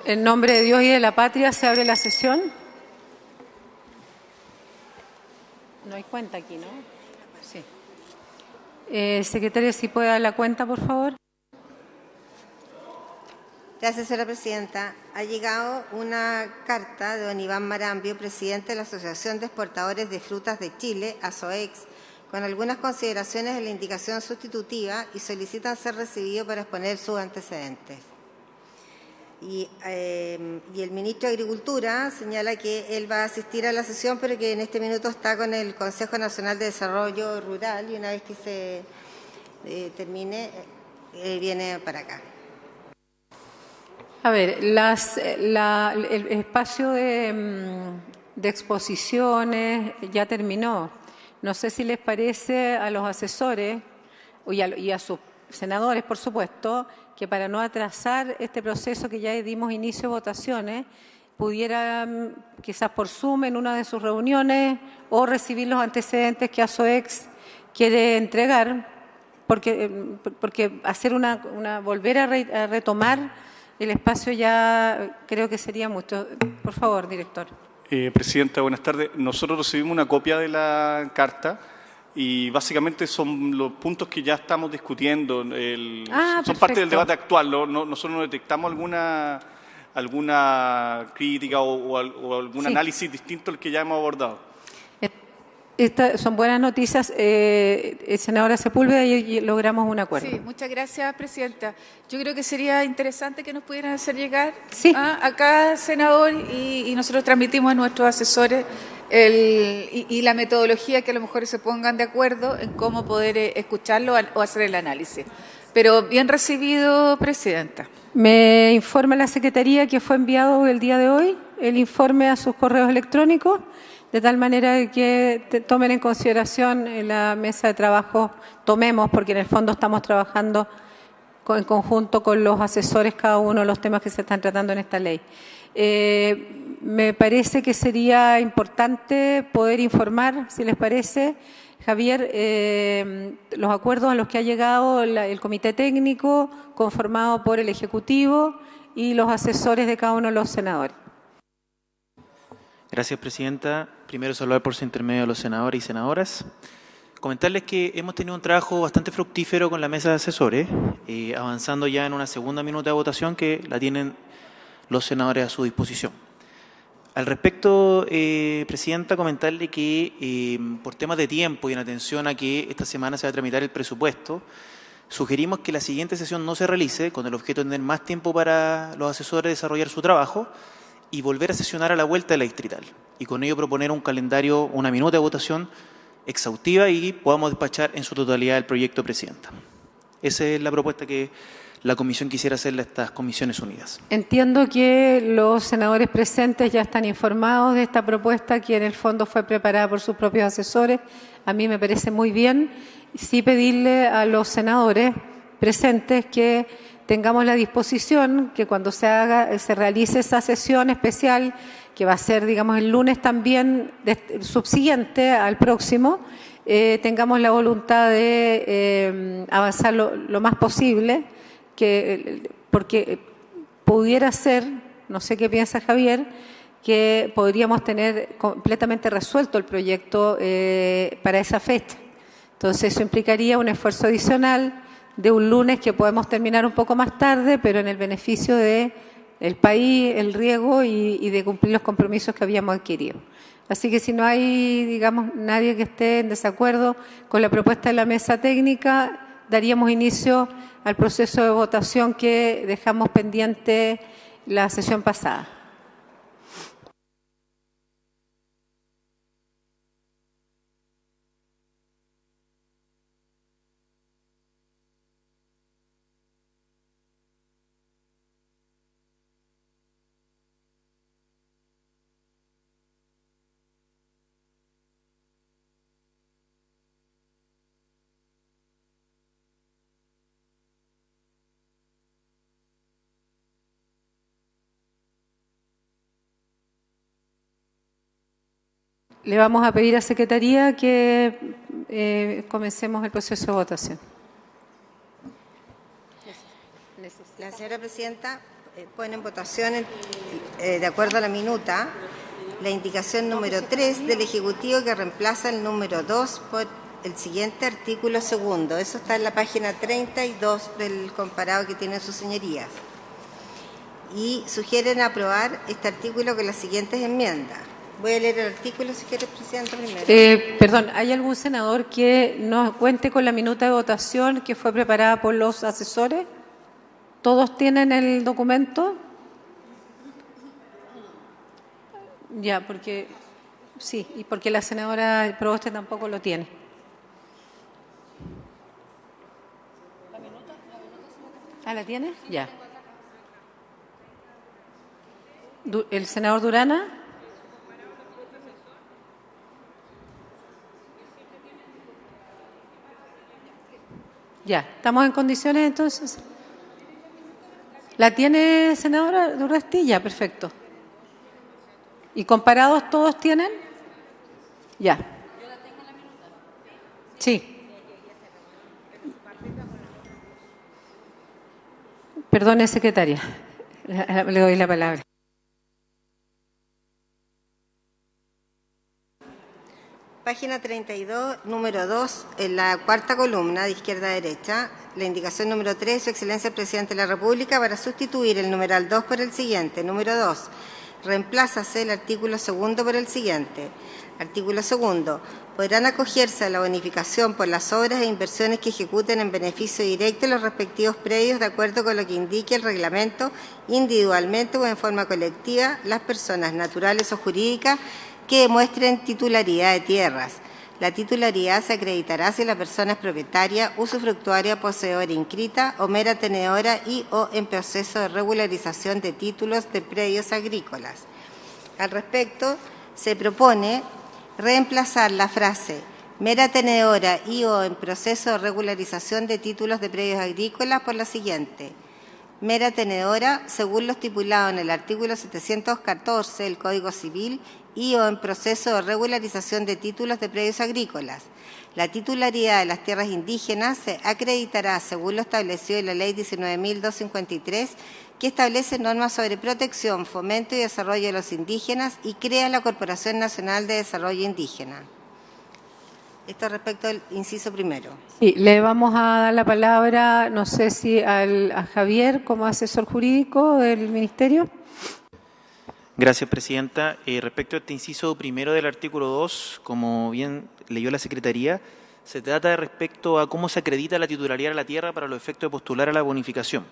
En nombre de Dios y de la patria se abre la sesión. No hay cuenta aquí, ¿no? Sí. Secretaria, si puede dar la cuenta, por favor. Gracias, señora presidenta. Ha llegado una carta de don Iván Marambio, presidente de la Asociación de Exportadores de Frutas de Chile, ASOEX, con algunas consideraciones de la indicación sustitutiva y solicitan ser recibido para exponer sus antecedentes. Y el ministro de Agricultura señala que él va a asistir a la sesión, pero que en este minuto está con el Consejo Nacional de Desarrollo Rural y una vez que se termine, viene para acá. A ver, el espacio de exposiciones ya terminó. No sé si les parece a los asesores y a sus senadores, por supuesto, que para no atrasar este proceso que ya dimos inicio a votaciones, pudieran quizás por Zoom en una de sus reuniones o recibir los antecedentes que ASOEX quiere entregar, porque hacer volver a retomar el espacio ya creo que sería mucho. Por favor, director. Presidenta, buenas tardes. Nosotros recibimos una copia de la carta y básicamente son los puntos que ya estamos discutiendo. Son parte del debate actual. Nosotros no detectamos alguna crítica o algún análisis distinto al que ya hemos abordado. Estas son buenas noticias, senadora Sepúlveda, y logramos un acuerdo. Sí, muchas gracias, presidenta. Yo creo que sería interesante que nos pudieran hacer llegar a cada senador y nosotros transmitimos a nuestros asesores y la metodología, que a lo mejor se pongan de acuerdo en cómo poder escucharlo o hacer el análisis. Pero bien recibido, presidenta. Me informa la Secretaría que fue enviado el día de hoy el informe a sus correos electrónicos, de tal manera que tomen en consideración en la mesa de trabajo, porque en el fondo estamos trabajando en conjunto con los asesores cada uno de los temas que se están tratando en esta ley. Me parece que sería importante poder informar, si les parece, Javier, los acuerdos a los que ha llegado el Comité Técnico conformado por el Ejecutivo y los asesores de cada uno de los senadores. Gracias, presidenta. Primero, saludar por su intermedio a los senadores y senadoras. Comentarles que hemos tenido un trabajo bastante fructífero con la mesa de asesores, avanzando ya en una segunda minuta de votación que la tienen los senadores a su disposición. Al respecto, presidenta, comentarle que por temas de tiempo y en atención a que esta semana se va a tramitar el presupuesto, sugerimos que la siguiente sesión no se realice con el objeto de tener más tiempo para los asesores desarrollar su trabajo y volver a sesionar a la vuelta de la distrital. Y con ello proponer un calendario, una minuta de votación exhaustiva y podamos despachar en su totalidad el proyecto, presidenta. Esa es la propuesta que la comisión quisiera hacerle a estas comisiones unidas. Entiendo que los senadores presentes ya están informados de esta propuesta, que en el fondo fue preparada por sus propios asesores. A mí me parece muy bien. Sí pedirle a los senadores presentes que tengamos la disposición que cuando se realice esa sesión especial, que va a ser, digamos, el lunes también subsiguiente al próximo, tengamos la voluntad de avanzar lo más posible, porque pudiera ser, no sé qué piensa Javier, que podríamos tener completamente resuelto el proyecto para esa fecha. Entonces eso implicaría un esfuerzo adicional de un lunes que podemos terminar un poco más tarde, pero en el beneficio del país, el riego y de cumplir los compromisos que habíamos adquirido. Así que si no hay, digamos, nadie que esté en desacuerdo con la propuesta de la mesa técnica, daríamos inicio al proceso de votación que dejamos pendiente la sesión pasada. Le vamos a pedir a Secretaría que comencemos el proceso de votación. La señora presidenta, pone en votación, de acuerdo a la minuta, la indicación número 3 del Ejecutivo que reemplaza el número 2 por el siguiente artículo segundo. Eso está en la página 32 del comparado que tienen sus señorías. Y sugieren aprobar este artículo con las siguientes enmiendas. Voy a leer el artículo, si quiere, Presidenta, primero. Perdón, ¿hay algún senador que no cuente con la minuta de votación que fue preparada por los asesores? ¿Todos tienen el documento? Ya, porque sí, y porque la senadora Proboste tampoco lo tiene. ¿Ah, la tiene? Ya. ¿El senador Durana? Ya, ¿estamos en condiciones entonces? ¿La tiene senadora Durasti? Ya, perfecto. ¿Y comparados todos tienen? Ya. ¿Yo la tengo en la minuta? Sí. Perdone, secretaria. Le doy la palabra. Página 32, número 2, en la cuarta columna, de izquierda a derecha, la indicación número 3, Su Excelencia el Presidente de la República, para sustituir el numeral 2 por el siguiente. Número 2, reemplázase el artículo segundo por el siguiente. Artículo segundo, podrán acogerse a la bonificación por las obras e inversiones que ejecuten en beneficio directo de los respectivos predios de acuerdo con lo que indique el reglamento, individualmente o en forma colectiva, las personas naturales o jurídicas que demuestren titularidad de tierras. La titularidad se acreditará si la persona es propietaria, usufructuaria, poseedora inscrita o mera tenedora y o en proceso de regularización de títulos de predios agrícolas. Al respecto, se propone reemplazar la frase mera tenedora y o en proceso de regularización de títulos de predios agrícolas por la siguiente. Mera tenedora, según lo estipulado en el artículo 714 del Código Civil y o en proceso de regularización de títulos de predios agrícolas. La titularidad de las tierras indígenas se acreditará según lo establecido en la Ley 19.253, que establece normas sobre protección, fomento y desarrollo de los indígenas y crea la Corporación Nacional de Desarrollo Indígena. Esto respecto al inciso primero. Sí, le vamos a dar la palabra, no sé si a Javier como asesor jurídico del Ministerio. Gracias, Presidenta. Respecto a este inciso primero del artículo 2, como bien leyó la Secretaría, se trata de respecto a cómo se acredita la titularidad de la tierra para los efectos de postular a la bonificación.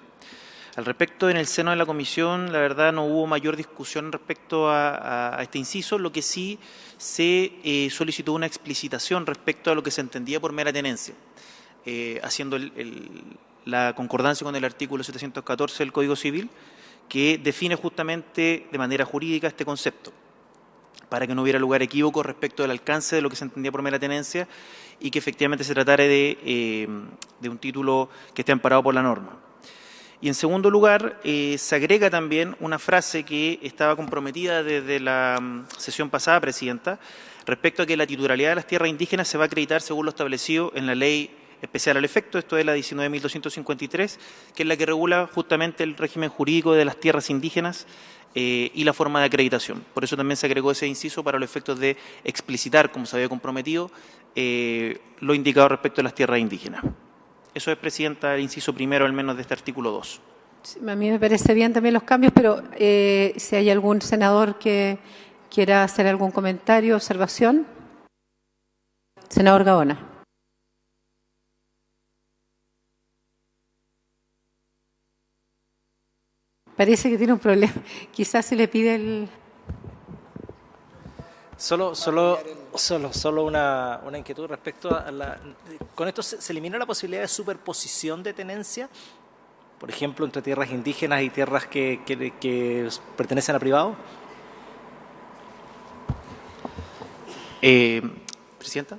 Al respecto, en el seno de la comisión, la verdad no hubo mayor discusión respecto a este inciso, lo que sí se solicitó una explicitación respecto a lo que se entendía por mera tenencia, haciendo la concordancia con el artículo 714 del Código Civil, que define justamente de manera jurídica este concepto, para que no hubiera lugar equívoco respecto del alcance de lo que se entendía por mera tenencia y que efectivamente se tratara de un título que esté amparado por la norma. Y en segundo lugar, se agrega también una frase que estaba comprometida desde la sesión pasada, Presidenta, respecto a que la titularidad de las tierras indígenas se va a acreditar según lo establecido en la Ley Especial al Efecto, esto es la 19.253, que es la que regula justamente el régimen jurídico de las tierras indígenas y la forma de acreditación. Por eso también se agregó ese inciso para los efectos de explicitar, como se había comprometido, lo indicado respecto a las tierras indígenas. Eso es, Presidenta, el inciso primero, al menos de este artículo 2. Sí, a mí me parece bien también los cambios, pero si hay algún senador que quiera hacer algún comentario, observación. Senador Gaona. Parece que tiene un problema. Quizás se le pide el... Solo una inquietud respecto a la... ¿Con esto se elimina la posibilidad de superposición de tenencia? Por ejemplo, entre tierras indígenas y tierras que pertenecen a privado. ¿Presidenta?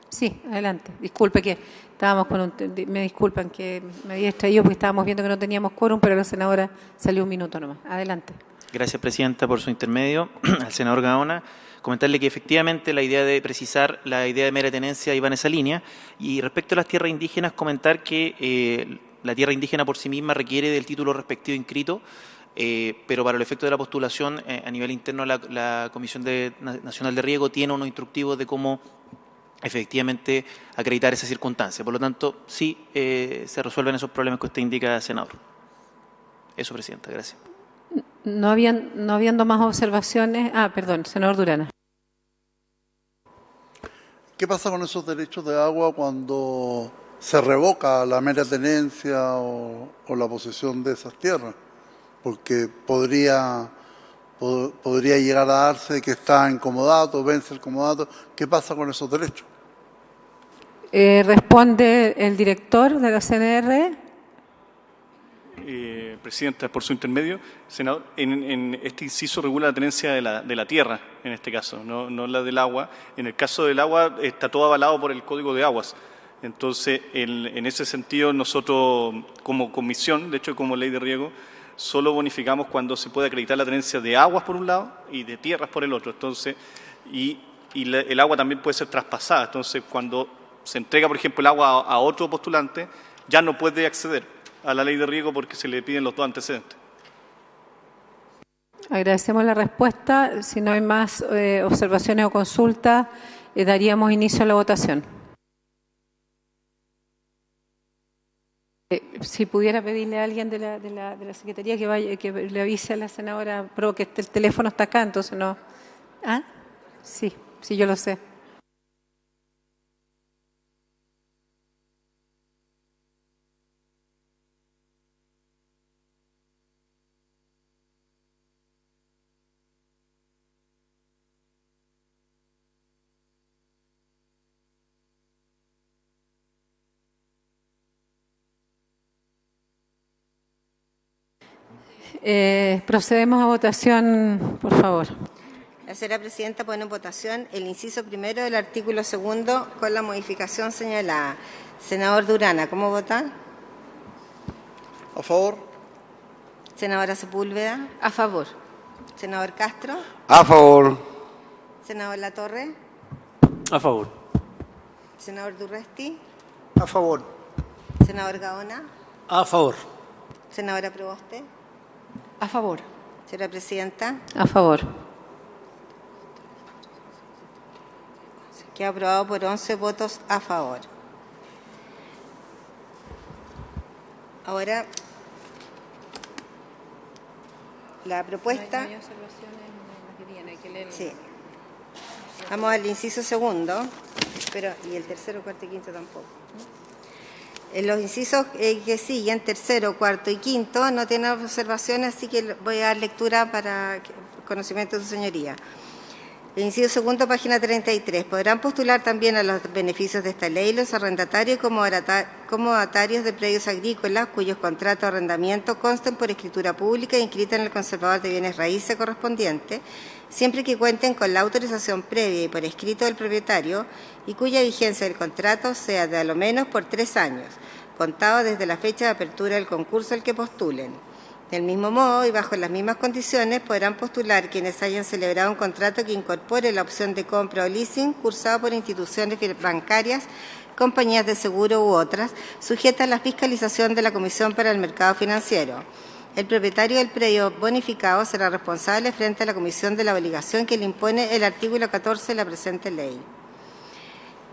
Sí, adelante. Disculpe que estábamos con me disculpan que me había extraído porque estábamos viendo que no teníamos quórum, pero la senadora salió un minuto nomás. Adelante. Gracias, Presidenta, por su intermedio. Al senador Gaona, comentarle que efectivamente la idea de precisar la idea de mera tenencia iba en esa línea. Y respecto a las tierras indígenas, comentar que la tierra indígena por sí misma requiere del título respectivo inscrito, pero para el efecto de la postulación, a nivel interno, la Comisión Nacional de Riego tiene unos instructivos de cómo efectivamente acreditar esa circunstancia. Por lo tanto, sí se resuelven esos problemas que usted indica, senador. Eso, Presidenta. Gracias. No habiendo más observaciones. Perdón, senador Durana. ¿Qué pasa con esos derechos de agua cuando se revoca la mera tenencia o la posesión de esas tierras? Porque podría llegar a darse que está en comodato, vence el comodato. ¿Qué pasa con esos derechos? Responde el director de la CNR. Presidenta, por su intermedio, senador, en este inciso regula la tenencia de la tierra, en este caso, no la del agua. En el caso del agua está todo avalado por el Código de Aguas. Entonces, en ese sentido, nosotros como comisión, de hecho como ley de riego, solo bonificamos cuando se puede acreditar la tenencia de aguas por un lado y de tierras por el otro. Entonces, el agua también puede ser traspasada. Entonces, cuando se entrega, por ejemplo, el agua a otro postulante, ya no puede acceder a la ley de riego porque se le piden los dos antecedentes. Agradecemos la respuesta. Si no hay más observaciones o consultas, daríamos inicio a la votación. Si pudiera pedirle a alguien de la Secretaría que le avise a la senadora Pro que el teléfono está acá, entonces no. Sí, yo lo sé. Procedemos a votación, por favor. La señora presidenta pone en votación el inciso primero del artículo segundo con la modificación señalada. Senador Durana, ¿cómo vota? ¿A favor? Senadora Sepúlveda. A favor. Senador Castro. A favor. Senador Latorre. A favor. Senador Durresti. A favor. Senador Gaona. A favor. Senadora Proboste. A favor. Señora presidenta. A favor. Queda aprobado por 11 votos a favor. Ahora, la propuesta. Sí. Vamos al inciso segundo, y el tercero, cuarto y quinto tampoco. En los incisos que siguen, tercero, cuarto y quinto, no tienen observaciones, así que voy a dar lectura para conocimiento de su señoría. El inciso segundo, página 33. Podrán postular también a los beneficios de esta ley los arrendatarios como comodatarios de predios agrícolas cuyos contratos de arrendamiento consten por escritura pública e inscrita en el conservador de bienes raíces correspondiente, siempre que cuenten con la autorización previa y por escrito del propietario y cuya vigencia del contrato sea de a lo menos por 3 años, contado desde la fecha de apertura del concurso al que postulen. Del mismo modo y bajo las mismas condiciones podrán postular quienes hayan celebrado un contrato que incorpore la opción de compra o leasing cursado por instituciones bancarias, compañías de seguro u otras, sujetas a la fiscalización de la Comisión para el Mercado Financiero. El propietario del predio bonificado será responsable frente a la Comisión de la obligación que le impone el artículo 14 de la presente ley.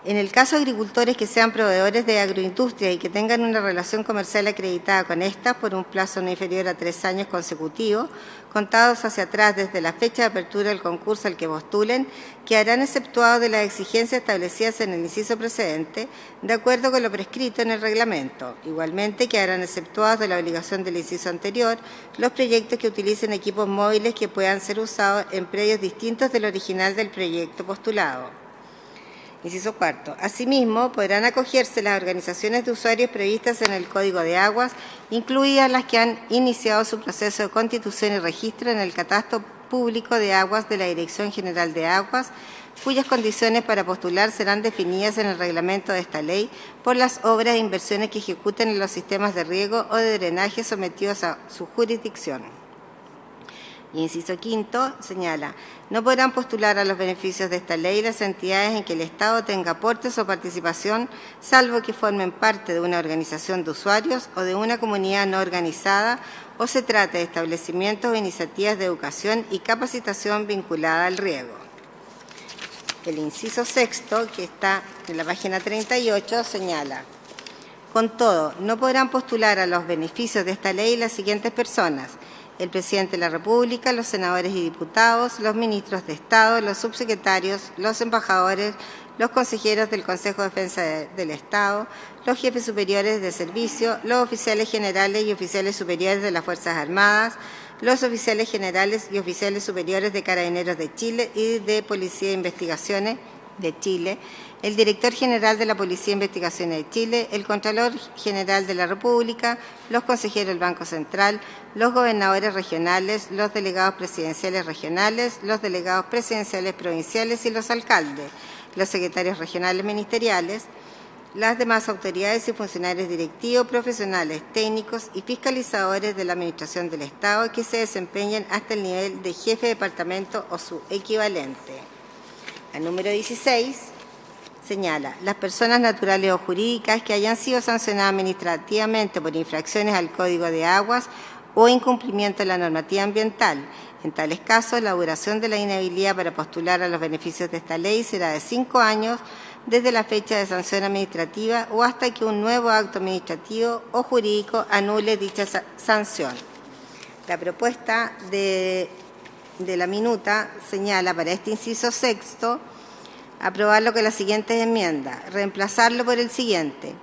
En el caso de agricultores que sean proveedores de agroindustria y que tengan una relación comercial acreditada con estas por un plazo no inferior a 3 años consecutivos, contados hacia atrás desde la fecha de apertura del concurso al que postulen, quedarán exceptuados de las exigencias establecidas en el inciso precedente, de acuerdo con lo prescrito en el reglamento. Igualmente, quedarán exceptuados de la obligación del inciso anterior los proyectos que utilicen equipos móviles que puedan ser usados en predios distintos del original del proyecto postulado. Inciso cuarto. Asimismo, podrán acogerse las organizaciones de usuarios previstas en el Código de Aguas, incluidas las que han iniciado su proceso de constitución y registro en el Catastro Público de Aguas de la Dirección General de Aguas, cuyas condiciones para postular serán definidas en el reglamento de esta ley por las obras e inversiones que ejecuten en los sistemas de riego o de drenaje sometidos a su jurisdicción. Y inciso quinto señala, no podrán postular a los beneficios de esta ley las entidades en que el Estado tenga aportes o participación, salvo que formen parte de una organización de usuarios o de una comunidad no organizada o se trate de establecimientos o iniciativas de educación y capacitación vinculada al riego. El inciso sexto, que está en la página 38, señala, con todo, no podrán postular a los beneficios de esta ley las siguientes personas: el presidente de la República, los senadores y diputados, los ministros de Estado, los subsecretarios, los embajadores, los consejeros del Consejo de Defensa del Estado, los jefes superiores de servicio, los oficiales generales y oficiales superiores de las Fuerzas Armadas, los oficiales generales y oficiales superiores de Carabineros de Chile y de Policía de Investigaciones de Chile, el director general de la Policía de Investigaciones de Chile, el Contralor General de la República, los consejeros del Banco Central, los gobernadores regionales, los delegados presidenciales regionales, los delegados presidenciales provinciales y los alcaldes, los secretarios regionales ministeriales, las demás autoridades y funcionarios directivos, profesionales, técnicos y fiscalizadores de la Administración del Estado que se desempeñen hasta el nivel de jefe de departamento o su equivalente. El número 16 señala, las personas naturales o jurídicas que hayan sido sancionadas administrativamente por infracciones al Código de Aguas o incumplimiento de la normativa ambiental. En tales casos, la duración de la inhabilidad para postular a los beneficios de esta ley será de 5 años desde la fecha de sanción administrativa o hasta que un nuevo acto administrativo o jurídico anule dicha sanción. La propuesta de la minuta señala para este inciso sexto aprobarlo con las siguientes enmiendas, reemplazarlo por el siguiente.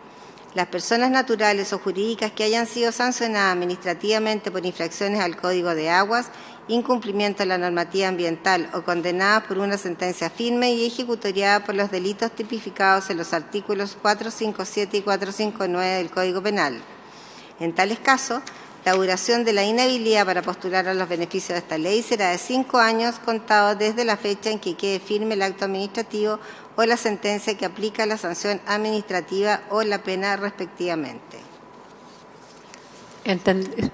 Las personas naturales o jurídicas que hayan sido sancionadas administrativamente por infracciones al Código de Aguas, incumplimiento de la normativa ambiental o condenadas por una sentencia firme y ejecutoriada por los delitos tipificados en los artículos 457 y 459 del Código Penal. En tales casos, la duración de la inhabilidad para postular a los beneficios de esta ley será de 5 años contados desde la fecha en que quede firme el acto administrativo o la sentencia que aplica la sanción administrativa o la pena respectivamente.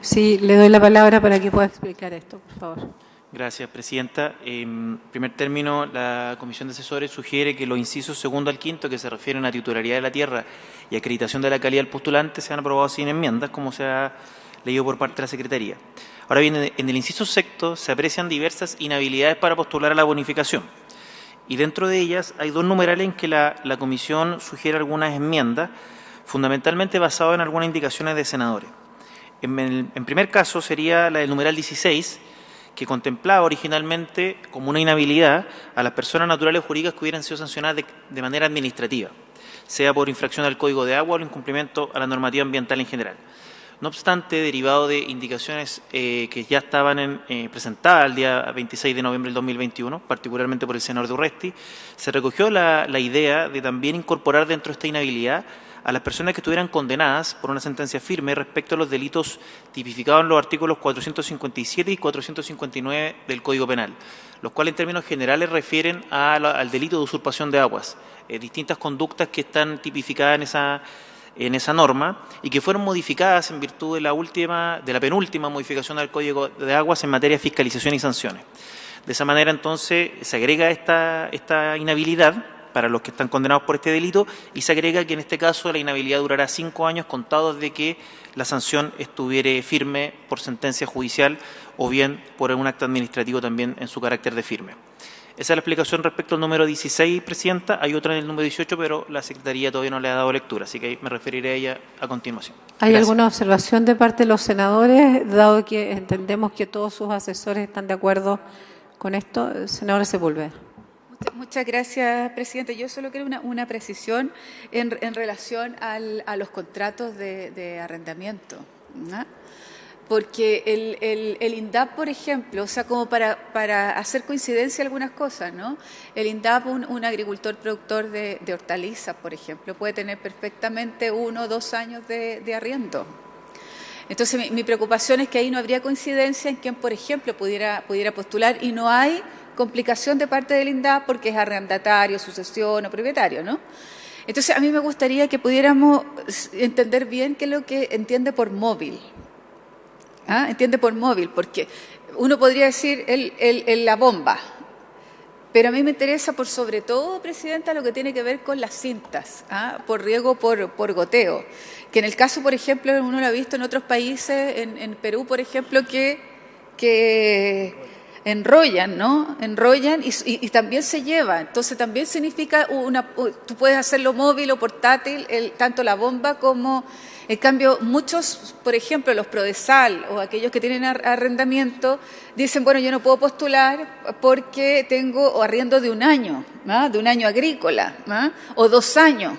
Sí, le doy la palabra para que pueda explicar esto, por favor. Gracias, Presidenta. En primer término, la Comisión de Asesores sugiere que los incisos segundo al quinto, que se refieren a titularidad de la tierra y acreditación de la calidad del postulante, sean aprobados sin enmiendas, como se ha leído por parte de la Secretaría. Ahora bien, en el inciso sexto se aprecian diversas inhabilidades para postular a la bonificación. Y dentro de ellas hay 2 numerales en que la Comisión sugiere algunas enmiendas, fundamentalmente basadas en algunas indicaciones de senadores. En primer caso sería la del numeral 16, que contemplaba originalmente como una inhabilidad a las personas naturales o jurídicas que hubieran sido sancionadas de manera administrativa, sea por infracción al Código de Agua o incumplimiento a la normativa ambiental en general. No obstante, derivado de indicaciones que ya estaban presentadas el día 26 de noviembre del 2021, particularmente por el senador Durresti, se recogió la idea de también incorporar dentro de esta inhabilidad a las personas que estuvieran condenadas por una sentencia firme respecto a los delitos tipificados en los artículos 457 y 459 del Código Penal, los cuales en términos generales refieren al delito de usurpación de aguas, distintas conductas que están tipificadas en esa norma y que fueron modificadas en virtud de la penúltima modificación del Código de Aguas en materia de fiscalización y sanciones. De esa manera, entonces, se agrega esta inhabilidad para los que están condenados por este delito y se agrega que en este caso la inhabilidad durará 5 años contados de que la sanción estuviere firme por sentencia judicial o bien por un acto administrativo también en su carácter de firme. Esa es la explicación respecto al número 16, Presidenta. Hay otra en el número 18, pero la Secretaría todavía no le ha dado lectura, así que me referiré a ella a continuación. ¿Hay Gracias. alguna observación de parte de los senadores, dado que entendemos que todos sus asesores están de acuerdo con esto? Senadora Sepúlveda. Muchas gracias, Presidente. Yo solo quiero una precisión en relación a los contratos de arrendamiento, ¿no? Porque el INDAP, por ejemplo, o sea, como para hacer coincidencia algunas cosas, ¿no? El INDAP, un agricultor productor de hortalizas, por ejemplo, puede tener perfectamente 1 o 2 años de arriendo. Entonces, mi preocupación es que ahí no habría coincidencia en quien, por ejemplo, pudiera postular y no hay complicación de parte del INDAP porque es arrendatario, sucesión o propietario, ¿no? Entonces, a mí me gustaría que pudiéramos entender bien qué es lo que entiende por móvil. Entiende por móvil, porque uno podría decir la bomba. Pero a mí me interesa por sobre todo, Presidenta, lo que tiene que ver con las cintas, por riego, por goteo. Que en el caso, por ejemplo, uno lo ha visto en otros países, en Perú, por ejemplo, que enrollan, ¿no? Enrollan y también se lleva. Entonces también significa tú puedes hacerlo móvil o portátil, tanto la bomba como... En cambio, muchos, por ejemplo, los Prodesal o aquellos que tienen arrendamiento, dicen, bueno, yo no puedo postular porque tengo arriendo de un año agrícola, o 2 años.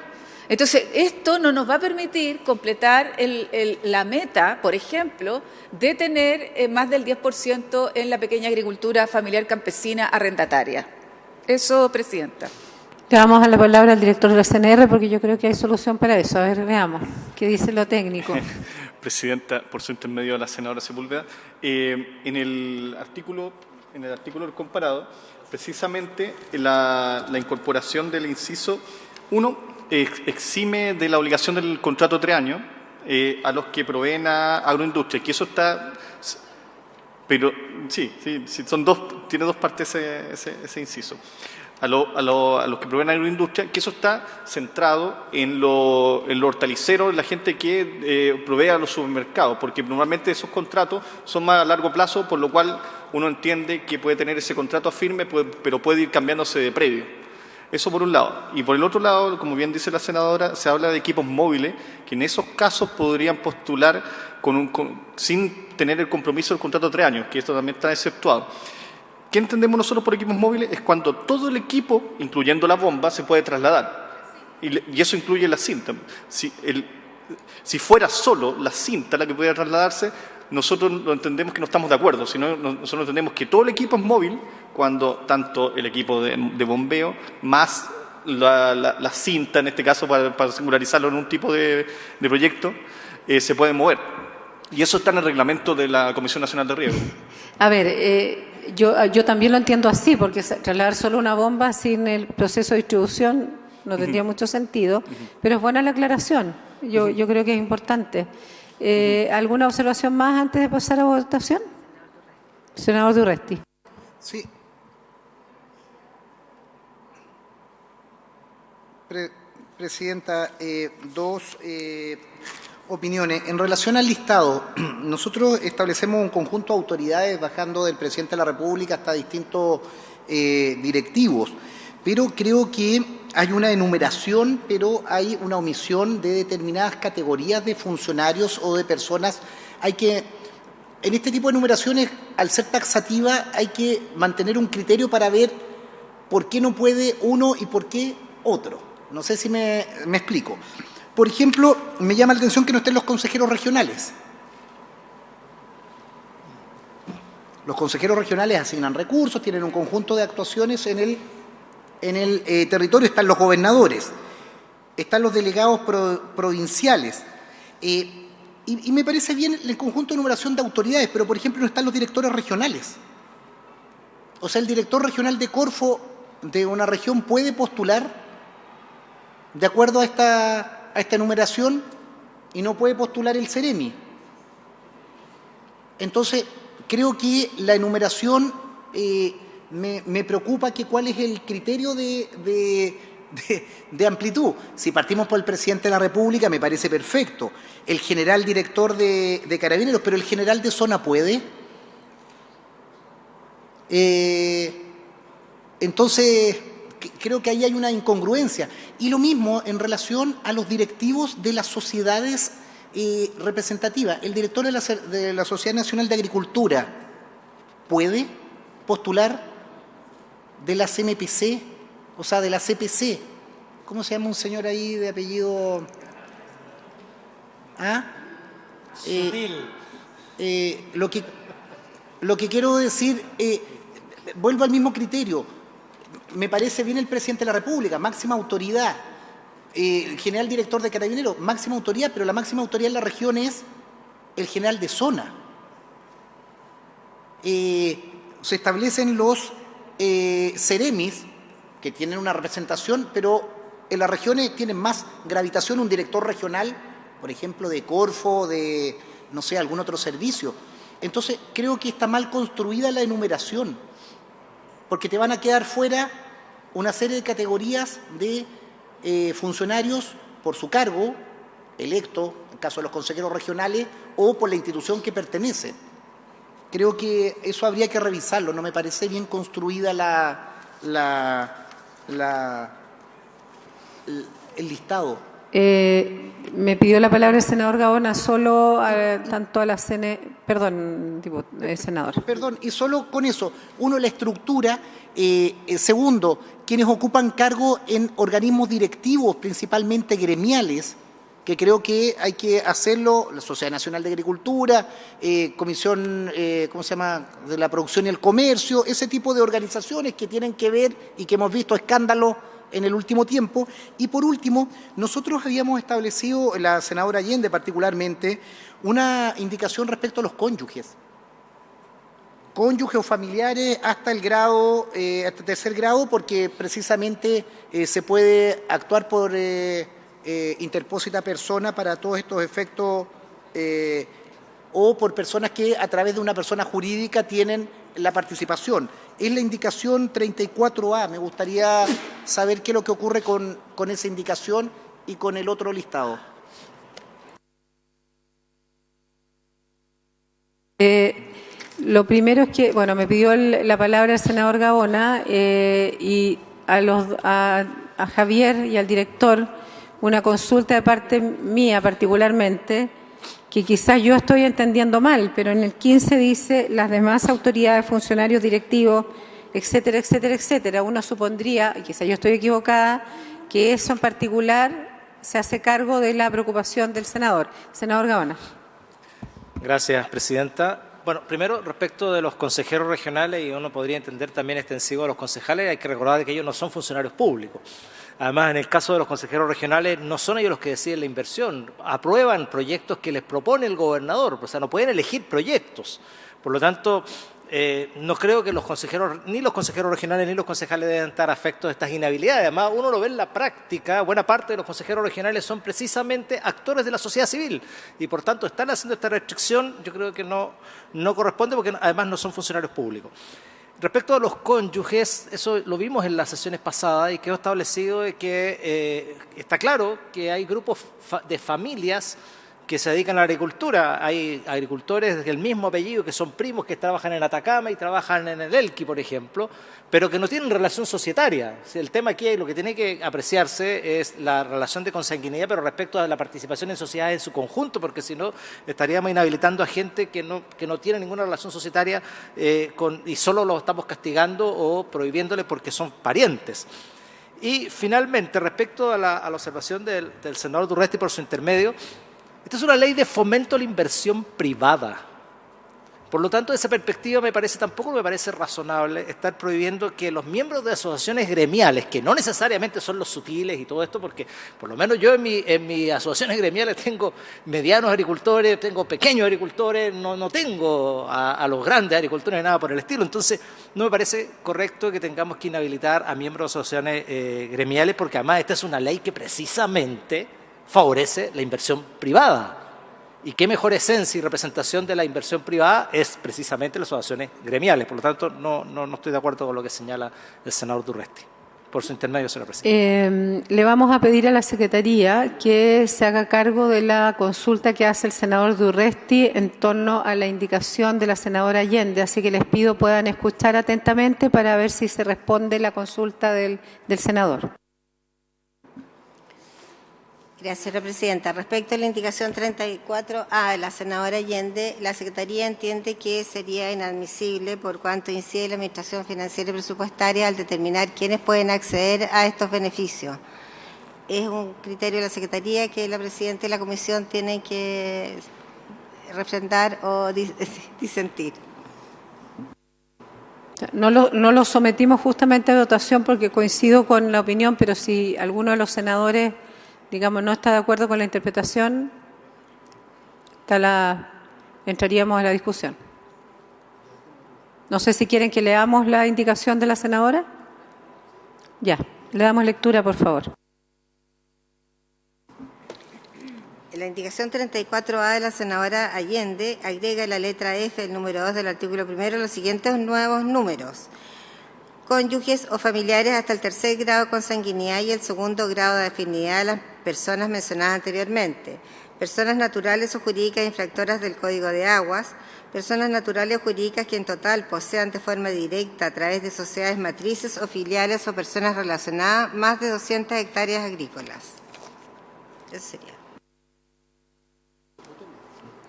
Entonces, esto no nos va a permitir completar la meta, por ejemplo, de tener más del 10% en la pequeña agricultura familiar campesina arrendataria. Eso, Presidenta. Le vamos a dar la palabra al director de la CNR porque yo creo que hay solución para eso. A ver, veamos, ¿qué dice lo técnico? Presidenta, por su intermedio a la senadora Sepúlveda, en el artículo del comparado, precisamente la incorporación del inciso 1 exime de la obligación del contrato 3 años a los que proveen a agroindustria, que eso está... Pero sí, tiene 2 partes ese inciso. A los que proveen agroindustria, que eso está centrado en lo hortalicero, en la gente que provee a los supermercados, porque normalmente esos contratos son más a largo plazo, por lo cual uno entiende que puede tener ese contrato firme, pero puede ir cambiándose de predio. Eso por un lado. Y por el otro lado, como bien dice la senadora, se habla de equipos móviles, que en esos casos podrían postular sin tener el compromiso del contrato 3 años, que esto también está exceptuado. ¿Qué entendemos nosotros por equipos móviles? Es cuando todo el equipo, incluyendo la bomba, se puede trasladar. Y eso incluye la cinta. Si fuera solo la cinta la que pudiera trasladarse, nosotros lo entendemos que no estamos de acuerdo, sino nosotros entendemos que todo el equipo es móvil, cuando tanto el equipo de bombeo más la cinta, en este caso para singularizarlo en un tipo de proyecto, se puede mover. Y eso está en el reglamento de la Comisión Nacional de Riego. A ver, yo también lo entiendo así, porque trasladar solo una bomba sin el proceso de distribución no tendría mucho sentido, pero es buena la aclaración. Yo creo que es importante. ¿Alguna observación más antes de pasar a votación? Senador Durresti. Sí. Presidenta, 2 opiniones. En relación al listado, nosotros establecemos un conjunto de autoridades bajando del Presidente de la República hasta distintos directivos, pero creo que hay una enumeración, pero hay una omisión de determinadas categorías de funcionarios o de personas. En este tipo de enumeraciones, al ser taxativa, hay que mantener un criterio para ver por qué no puede uno y por qué otro. No sé si me explico. Por ejemplo, me llama la atención que no estén los consejeros regionales. Los consejeros regionales asignan recursos, tienen un conjunto de actuaciones en el territorio. Están los gobernadores, están los delegados provinciales. Y me parece bien el conjunto de numeración de autoridades, pero, por ejemplo, no están los directores regionales. O sea, el director regional de Corfo de una región puede postular de acuerdo a esta enumeración y no puede postular el Ceremi. Entonces, creo que la enumeración me preocupa cuál es el criterio de amplitud. Si partimos por el Presidente de la República, me parece perfecto. El general director de Carabineros, pero el general de zona puede. Entonces, creo que ahí hay una incongruencia. Y lo mismo en relación a los directivos de las sociedades representativas. El director de la Sociedad Nacional de Agricultura puede postular de la CNPC, o sea, de la CPC. ¿Cómo se llama un señor ahí de apellido? Sutil. Lo que quiero decir, vuelvo al mismo criterio. Me parece bien el Presidente de la República, máxima autoridad. El general director de Carabineros, máxima autoridad, pero la máxima autoridad en la región es el general de zona. Se establecen los Ceremis, que tienen una representación, pero en las regiones tienen más gravitación un director regional, por ejemplo, de Corfo, de, no sé, algún otro servicio. Entonces, creo que está mal construida la enumeración, porque te van a quedar fuera una serie de categorías de funcionarios por su cargo, electo, en el caso de los consejeros regionales, o por la institución que pertenece. Creo que eso habría que revisarlo, no me parece bien construida el listado. Me pidió la palabra el senador Gaona solo tanto a la perdón, senador. Perdón, y solo con eso, uno, la estructura, segundo, quienes ocupan cargo en organismos directivos, principalmente gremiales, que creo que hay que hacerlo, la Sociedad Nacional de Agricultura, Comisión, ¿cómo se llama?, de la Producción y el Comercio, ese tipo de organizaciones que tienen que ver y que hemos visto escándalos en el último tiempo. Y por último, nosotros habíamos establecido, la senadora Allende particularmente, una indicación respecto a los cónyuges o familiares hasta el grado, hasta tercer grado, porque precisamente se puede actuar por interpósita persona para todos estos efectos, o por personas que a través de una persona jurídica tienen la participación. Es la indicación 34A. Me gustaría saber qué es lo que ocurre con esa indicación y con el otro listado. Lo primero es que, bueno, me pidió la palabra el senador Gaona y a Javier y al director una consulta de parte mía particularmente, que quizás yo estoy entendiendo mal, pero en el 15 dice las demás autoridades, funcionarios, directivos, etcétera, etcétera, etcétera. Uno supondría, y quizás yo estoy equivocada, que eso en particular se hace cargo de la preocupación del senador. Senador Gaona. Gracias, presidenta. Bueno, primero, respecto de los consejeros regionales, y uno podría entender también extensivo a los concejales, hay que recordar que ellos no son funcionarios públicos. Además, en el caso de los consejeros regionales, no son ellos los que deciden la inversión, aprueban proyectos que les propone el gobernador, o sea, no pueden elegir proyectos. Por lo tanto, no creo que ni los consejeros regionales ni los concejales deben estar afectos de estas inhabilidades. Además, uno lo ve en la práctica, buena parte de los consejeros regionales son precisamente actores de la sociedad civil y, por tanto, están haciendo esta restricción, yo creo que no corresponde porque además no son funcionarios públicos. Respecto a los cónyuges, eso lo vimos en las sesiones pasadas y quedó establecido de que está claro que hay grupos de familias que se dedican a la agricultura. Hay agricultores del mismo apellido que son primos que trabajan en Atacama y trabajan en el Elqui, por ejemplo, pero que no tienen relación societaria. El tema aquí, lo que tiene que apreciarse es la relación de consanguinidad, pero respecto a la participación en sociedades en su conjunto, porque si no estaríamos inhabilitando a gente que no tiene ninguna relación societaria y solo los estamos castigando o prohibiéndole porque son parientes. Y finalmente, respecto a la observación del senador Durresti por su intermedio, esta es una ley de fomento a la inversión privada. Por lo tanto, desde esa perspectiva tampoco me parece razonable estar prohibiendo que los miembros de asociaciones gremiales, que no necesariamente son los sutiles y todo esto, porque por lo menos yo en mis asociaciones gremiales tengo medianos agricultores, tengo pequeños agricultores, no tengo a los grandes agricultores, nada por el estilo. Entonces, no me parece correcto que tengamos que inhabilitar a miembros de asociaciones gremiales, porque además esta es una ley que precisamente favorece la inversión privada. Y qué mejor esencia y representación de la inversión privada es precisamente las asociaciones gremiales. Por lo tanto, no estoy de acuerdo con lo que señala el senador Durresti. Por su intermedio, señora presidenta. Le vamos a pedir a la Secretaría que se haga cargo de la consulta que hace el senador Durresti en torno a la indicación de la senadora Allende. Así que les pido puedan escuchar atentamente para ver si se responde la consulta del senador. Gracias, señora presidenta. Respecto a la indicación 34A de la senadora Allende, la Secretaría entiende que sería inadmisible por cuanto incide la Administración Financiera y Presupuestaria al determinar quiénes pueden acceder a estos beneficios. Es un criterio de la Secretaría que la presidenta y la Comisión tienen que refrendar o disentir. No lo sometimos justamente a votación porque coincido con la opinión, pero si alguno de los senadores, digamos, no está de acuerdo con la interpretación, entraríamos a la discusión. No sé si quieren que leamos la indicación de la senadora. Ya, le damos lectura, por favor. la indicación 34A de la senadora Allende agrega la letra F, el número 2 del artículo 1, los siguientes nuevos números: cónyuges o familiares hasta el 3er grado de consanguinidad y el 2º grado de afinidad de las personas mencionadas anteriormente, personas naturales o jurídicas infractoras del Código de Aguas, personas naturales o jurídicas que en total posean de forma directa a través de sociedades matrices o filiales o personas relacionadas más de 200 hectáreas agrícolas. Eso sería.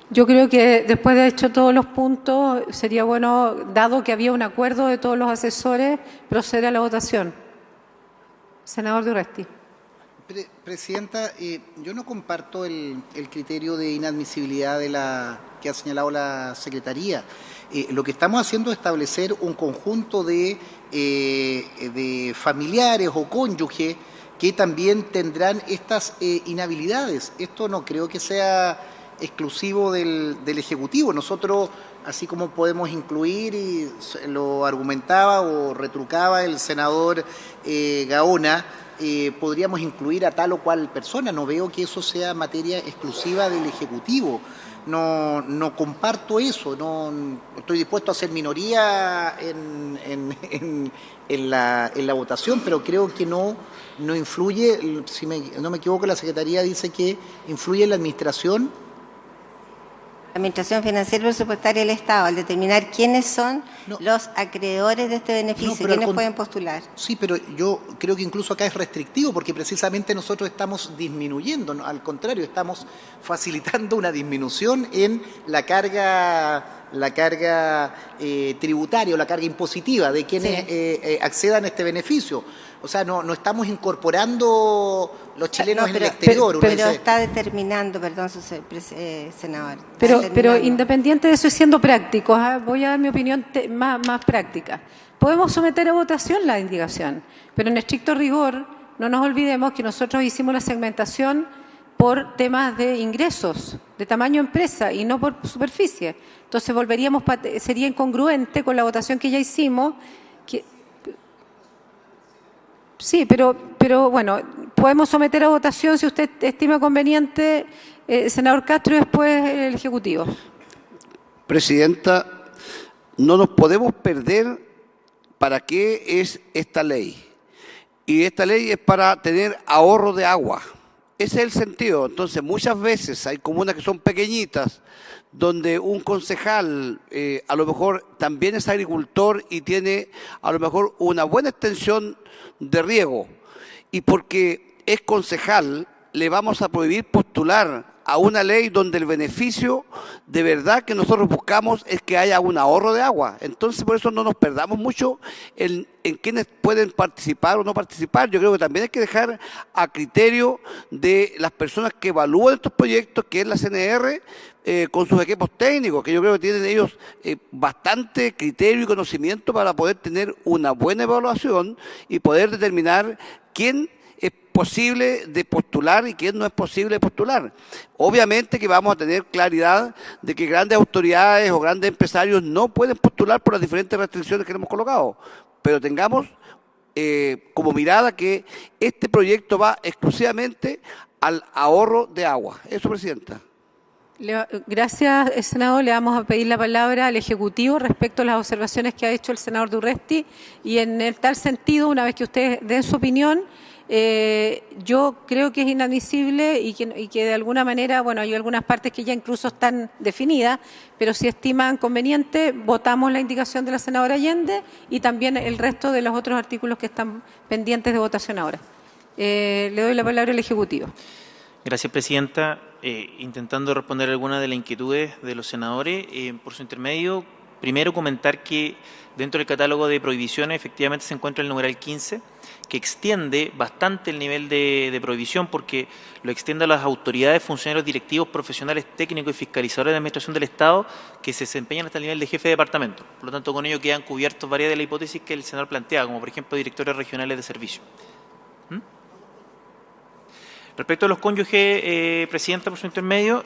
Yo creo que después de haber hecho todos los puntos, sería bueno, dado que había un acuerdo de todos los asesores, proceder a la votación. Senador Durresti. Presidenta, yo no comparto el criterio de inadmisibilidad que ha señalado la Secretaría. Lo que estamos haciendo es establecer un conjunto de familiares o cónyuges que también tendrán estas inhabilidades. Esto no creo que sea exclusivo del Ejecutivo. Nosotros, así como podemos incluir, y lo argumentaba o retrucaba el senador Gaona, podríamos incluir a tal o cual persona. No veo que eso sea materia exclusiva del Ejecutivo. No comparto eso. No estoy dispuesto a ser minoría en la votación, pero creo que no influye. Si no me equivoco, la Secretaría dice que influye en la administración. Administración Financiera y Presupuestaria del Estado, al determinar quiénes son los acreedores de este beneficio, quiénes pueden postular. Sí, pero yo creo que incluso acá es restrictivo porque precisamente nosotros estamos disminuyendo, ¿no? Al contrario, estamos facilitando una disminución en la carga tributaria o la carga impositiva de quienes accedan a este beneficio. O sea, no estamos incorporando los chilenos en el exterior. Pero está determinando, perdón, senador. Pero independiente de eso y siendo prácticos, voy a dar mi opinión más práctica. Podemos someter a votación la indicación, pero en estricto rigor no nos olvidemos que nosotros hicimos la segmentación por temas de ingresos, de tamaño empresa y no por superficie. Entonces sería incongruente con la votación que ya hicimos. Sí, pero bueno, podemos someter a votación si usted estima conveniente, senador Castro, y después el Ejecutivo. Presidenta, no nos podemos perder para qué es esta ley. Y esta ley es para tener ahorro de agua. Ese es el sentido. Entonces, muchas veces hay comunas que son pequeñitas, donde un concejal a lo mejor también es agricultor y tiene a lo mejor una buena extensión de riego. Y porque es concejal, le vamos a prohibir postular a una ley donde el beneficio de verdad que nosotros buscamos es que haya un ahorro de agua. Entonces, por eso no nos perdamos mucho en quienes pueden participar o no participar. Yo creo que también hay que dejar a criterio de las personas que evalúan estos proyectos, que es la CNR, con sus equipos técnicos, que yo creo que tienen ellos bastante criterio y conocimiento para poder tener una buena evaluación y poder determinar quién es posible de postular y quién no es posible de postular. Obviamente que vamos a tener claridad de que grandes autoridades o grandes empresarios no pueden postular por las diferentes restricciones que le hemos colocado, pero tengamos como mirada que este proyecto va exclusivamente al ahorro de agua. Eso, Presidenta. Gracias, senador. Le vamos a pedir la palabra al Ejecutivo respecto a las observaciones que ha hecho el senador Durresti, y en el tal sentido, una vez que ustedes den su opinión, yo creo que es inadmisible y que de alguna manera, bueno, hay algunas partes que ya incluso están definidas, pero si estiman conveniente, votamos la indicación de la senadora Allende y también el resto de los otros artículos que están pendientes de votación ahora. Le doy la palabra al Ejecutivo. Gracias, Presidenta. Intentando responder algunas de las inquietudes de los senadores, por su intermedio, primero comentar que dentro del catálogo de prohibiciones efectivamente se encuentra el numeral 15, que extiende bastante el nivel de prohibición porque lo extiende a las autoridades, funcionarios directivos, profesionales, técnicos y fiscalizadores de administración del Estado que se desempeñan hasta el nivel de jefe de departamento. Por lo tanto, con ello quedan cubiertos varias de las hipótesis que el senador plantea, como por ejemplo directores regionales de servicio. Respecto a los cónyuges, Presidenta, por su intermedio,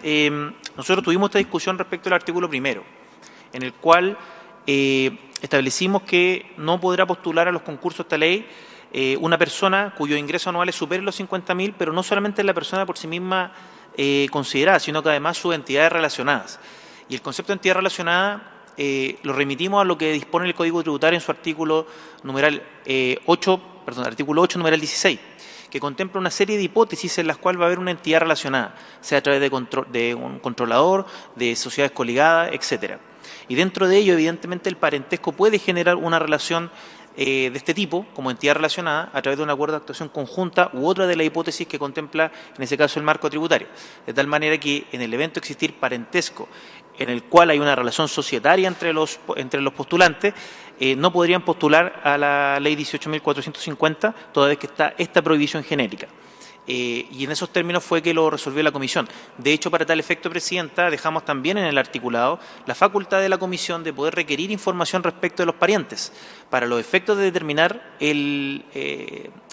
nosotros tuvimos esta discusión respecto al artículo primero, en el cual establecimos que no podrá postular a los concursos de esta ley una persona cuyos ingresos anuales superen los 50.000, pero no solamente la persona por sí misma consideradas, sino que además sus entidades relacionadas. Y el concepto de entidad relacionada lo remitimos a lo que dispone el Código Tributario en su artículo artículo 8, numeral 16, que contempla una serie de hipótesis en las cuales va a haber una entidad relacionada, sea a través de un controlador, de sociedades coligadas, etcétera. Y dentro de ello, evidentemente, el parentesco puede generar una relación de este tipo, como entidad relacionada, a través de un acuerdo de actuación conjunta u otra de las hipótesis que contempla, en ese caso, el marco tributario. De tal manera que, en el evento de existir parentesco, en el cual hay una relación societaria entre los postulantes, no podrían postular a la Ley 18.450, toda vez que está esta prohibición genérica. Y en esos términos fue que lo resolvió la Comisión. De hecho, para tal efecto, Presidenta, dejamos también en el articulado la facultad de la Comisión de poder requerir información respecto de los parientes, para los efectos de determinar el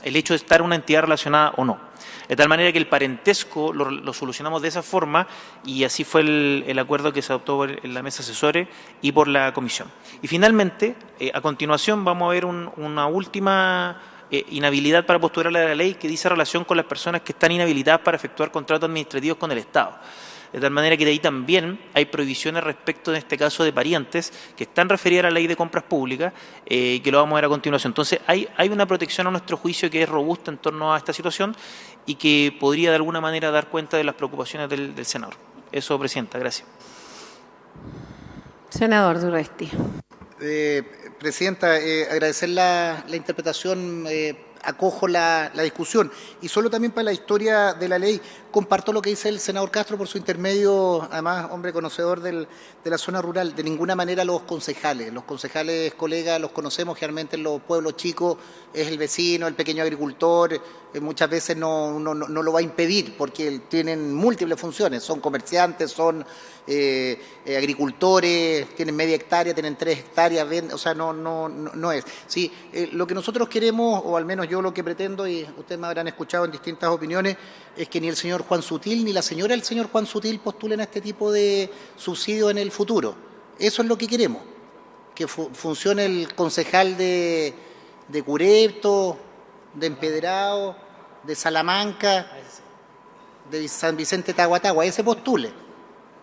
hecho de estar una entidad relacionada o no. De tal manera que el parentesco lo solucionamos de esa forma, y así fue el acuerdo que se adoptó en la mesa asesores y por la Comisión. Y finalmente, a continuación, vamos a ver una última inhabilidad para postular a la ley que dice relación con las personas que están inhabilitadas para efectuar contratos administrativos con el Estado. De tal manera que de ahí también hay prohibiciones respecto, en este caso, de parientes que están referidas a la Ley de Compras Públicas, que lo vamos a ver a continuación. Entonces, hay una protección a nuestro juicio que es robusta en torno a esta situación y que podría de alguna manera dar cuenta de las preocupaciones del senador. Eso, Presidenta. Gracias. Senador Durresti. Presidenta, agradecer la interpretación, acojo la discusión. Y solo también para la historia de la ley, comparto lo que dice el senador Castro por su intermedio, además hombre conocedor de la zona rural. De ninguna manera los concejales, colegas, los conocemos generalmente en los pueblos chicos, es el vecino, el pequeño agricultor, muchas veces no lo va a impedir porque tienen múltiples funciones, son comerciantes, son agricultores, tienen media hectárea, tienen 3 hectáreas, o sea, no es. Sí, lo que nosotros queremos, o al menos yo lo que pretendo, y ustedes me habrán escuchado en distintas opiniones, es que ni el señor Juan Sutil ni la señora del señor Juan Sutil postulen a este tipo de subsidio en el futuro. Eso es lo que queremos, que funcione el concejal de Curepto, de Empedrado, de Salamanca, de San Vicente Tahuatahua, ese postule,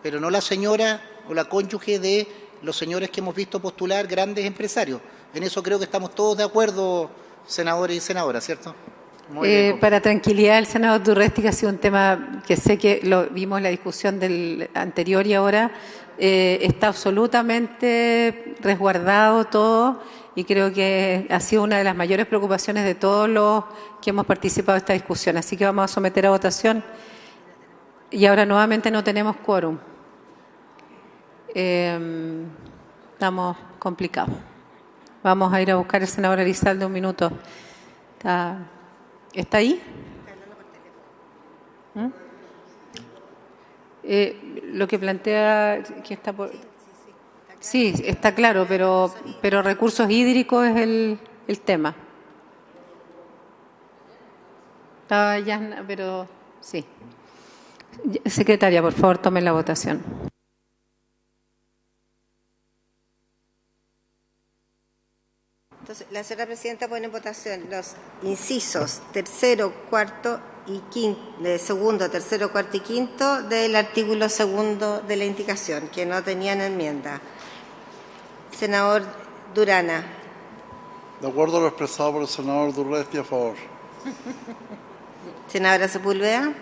pero no la señora o la cónyuge de los señores que hemos visto postular, grandes empresarios. En eso creo que estamos todos de acuerdo, senadores y senadoras, ¿cierto? Para tranquilidad del senador Durresti, que ha sido un tema que sé que lo vimos en la discusión del anterior y ahora, está absolutamente resguardado todo, y creo que ha sido una de las mayores preocupaciones de todos los que hemos participado en esta discusión. Así que vamos a someter a votación. Y ahora nuevamente no tenemos quórum. Estamos complicados. Vamos a ir a buscar al senador Elizalde un minuto. ¿Está ahí? Lo que plantea que está por... Sí, está claro, pero recursos hídricos es el tema. Estaba ya, pero sí. Secretaria, por favor, tome la votación. Entonces, la señora presidenta pone en votación los incisos tercero, cuarto y quinto, de segundo, tercero, cuarto y quinto del artículo segundo de la indicación, que no tenían enmienda. Senador Durana. De acuerdo a lo expresado por el senador Durresti, a favor. Senadora Sepúlveda.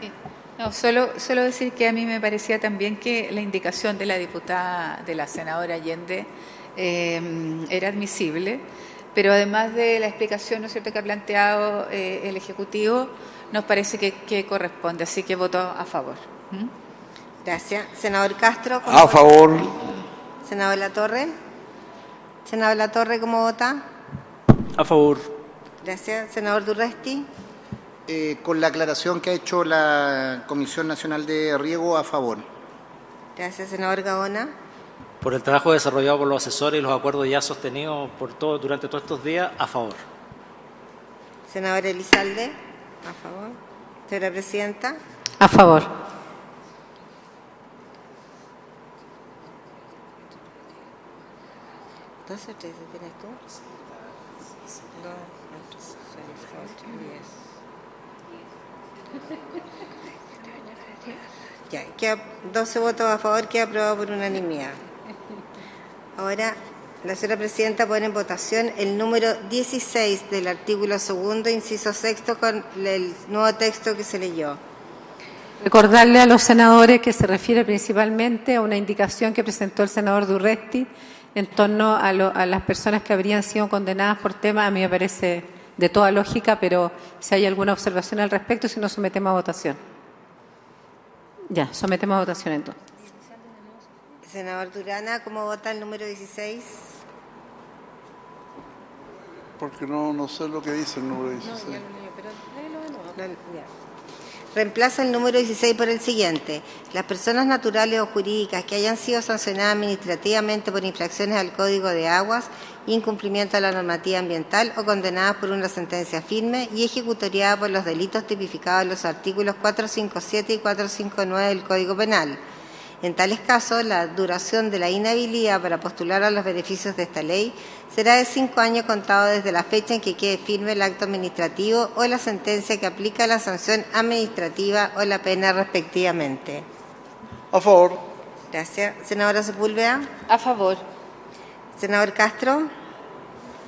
No, solo decir que a mí me parecía también que la indicación de la diputada, de la senadora Allende, era admisible, pero además de la explicación, ¿no es cierto?, que ha planteado el Ejecutivo, nos parece que corresponde, así que voto a favor. Gracias. Senador Castro. A favor. Senador Latorre. Senador Latorre, ¿cómo vota? A favor. Gracias. Senador Durresti. Con la aclaración que ha hecho la Comisión Nacional de Riego, a favor. Gracias. Senador Gaona. Por el trabajo desarrollado por los asesores y los acuerdos ya sostenidos durante todos estos días, a favor. Senador Elizalde. A favor. Señora Presidenta. A favor. ¿2 o 3 tienes tú? 2, 4, 6, 8, 10. Ya, queda 12 votos a favor, queda aprobado por unanimidad. Ahora, la señora presidenta pone en votación el número 16 del artículo 2º, inciso 6º, con el nuevo texto que se leyó. Recordarle a los senadores que se refiere principalmente a una indicación que presentó el senador Durresti en torno a las personas que habrían sido condenadas por temas. A mí me parece de toda lógica, pero si hay alguna observación al respecto, si no, sometemos a votación. Ya, sometemos a votación entonces. Senador Durana, ¿cómo vota el número 16? Porque no sé lo que dice el número 16. Reemplaza el número 16 por el siguiente. Las personas naturales o jurídicas que hayan sido sancionadas administrativamente por infracciones al Código de Aguas, incumplimiento de la normativa ambiental o condenadas por una sentencia firme y ejecutoriada por los delitos tipificados en los artículos 457 y 459 del Código Penal. En tales casos, la duración de la inhabilidad para postular a los beneficios de esta ley será de 5 años contados desde la fecha en que quede firme el acto administrativo o la sentencia que aplica la sanción administrativa o la pena respectivamente. A favor. Gracias. Senadora Sepúlveda. A favor. Senador Castro.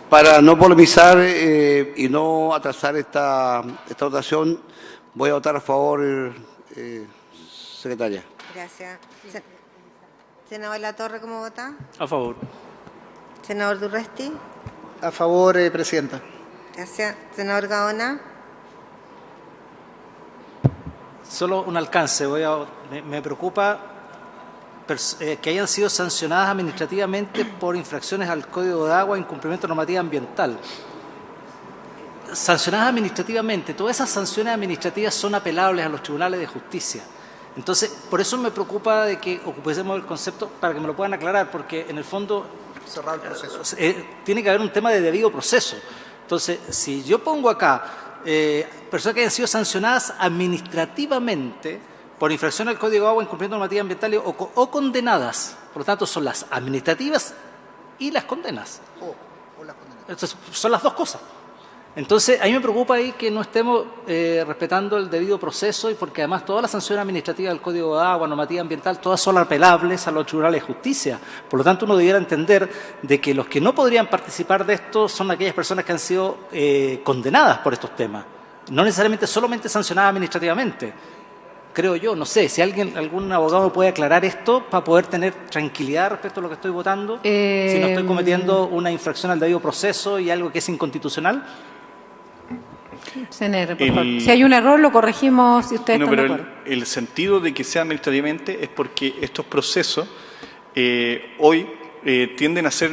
Para no polemizar y no atrasar esta votación, voy a votar a favor, secretaria. Gracias. Senador Latorre, ¿cómo vota? A favor. Senador Durresti. A favor, presidenta. Gracias. Senador Gaona. Solo un alcance. Me preocupa que hayan sido sancionadas administrativamente por infracciones al Código de Agua e incumplimiento de normativa ambiental. Sancionadas administrativamente, todas esas sanciones administrativas son apelables a los tribunales de justicia. Entonces, por eso me preocupa de que ocupemos el concepto para que me lo puedan aclarar, porque en el fondo cerrar el proceso. Tiene que haber un tema de debido proceso. Entonces, si yo pongo acá personas que hayan sido sancionadas administrativamente por infracción al Código de Agua, incumpliendo normativa ambiental o condenadas, por lo tanto son las administrativas y las condenas. O las condenas. Entonces, son las dos cosas. Entonces, a mí me preocupa ahí que no estemos respetando el debido proceso, y porque además todas las sanciones administrativas del Código de Agua, normativa ambiental, todas son apelables a los tribunales de justicia. Por lo tanto, uno debiera entender de que los que no podrían participar de esto son aquellas personas que han sido condenadas por estos temas, no necesariamente solamente sancionadas administrativamente. Creo yo, no sé, si algún abogado puede aclarar esto para poder tener tranquilidad respecto a lo que estoy votando, si no estoy cometiendo una infracción al debido proceso y algo que es inconstitucional. CNR, por favor. Si hay un error, lo corregimos si ustedes están de acuerdo. El sentido de que sea administrativamente es porque estos procesos hoy tienden a ser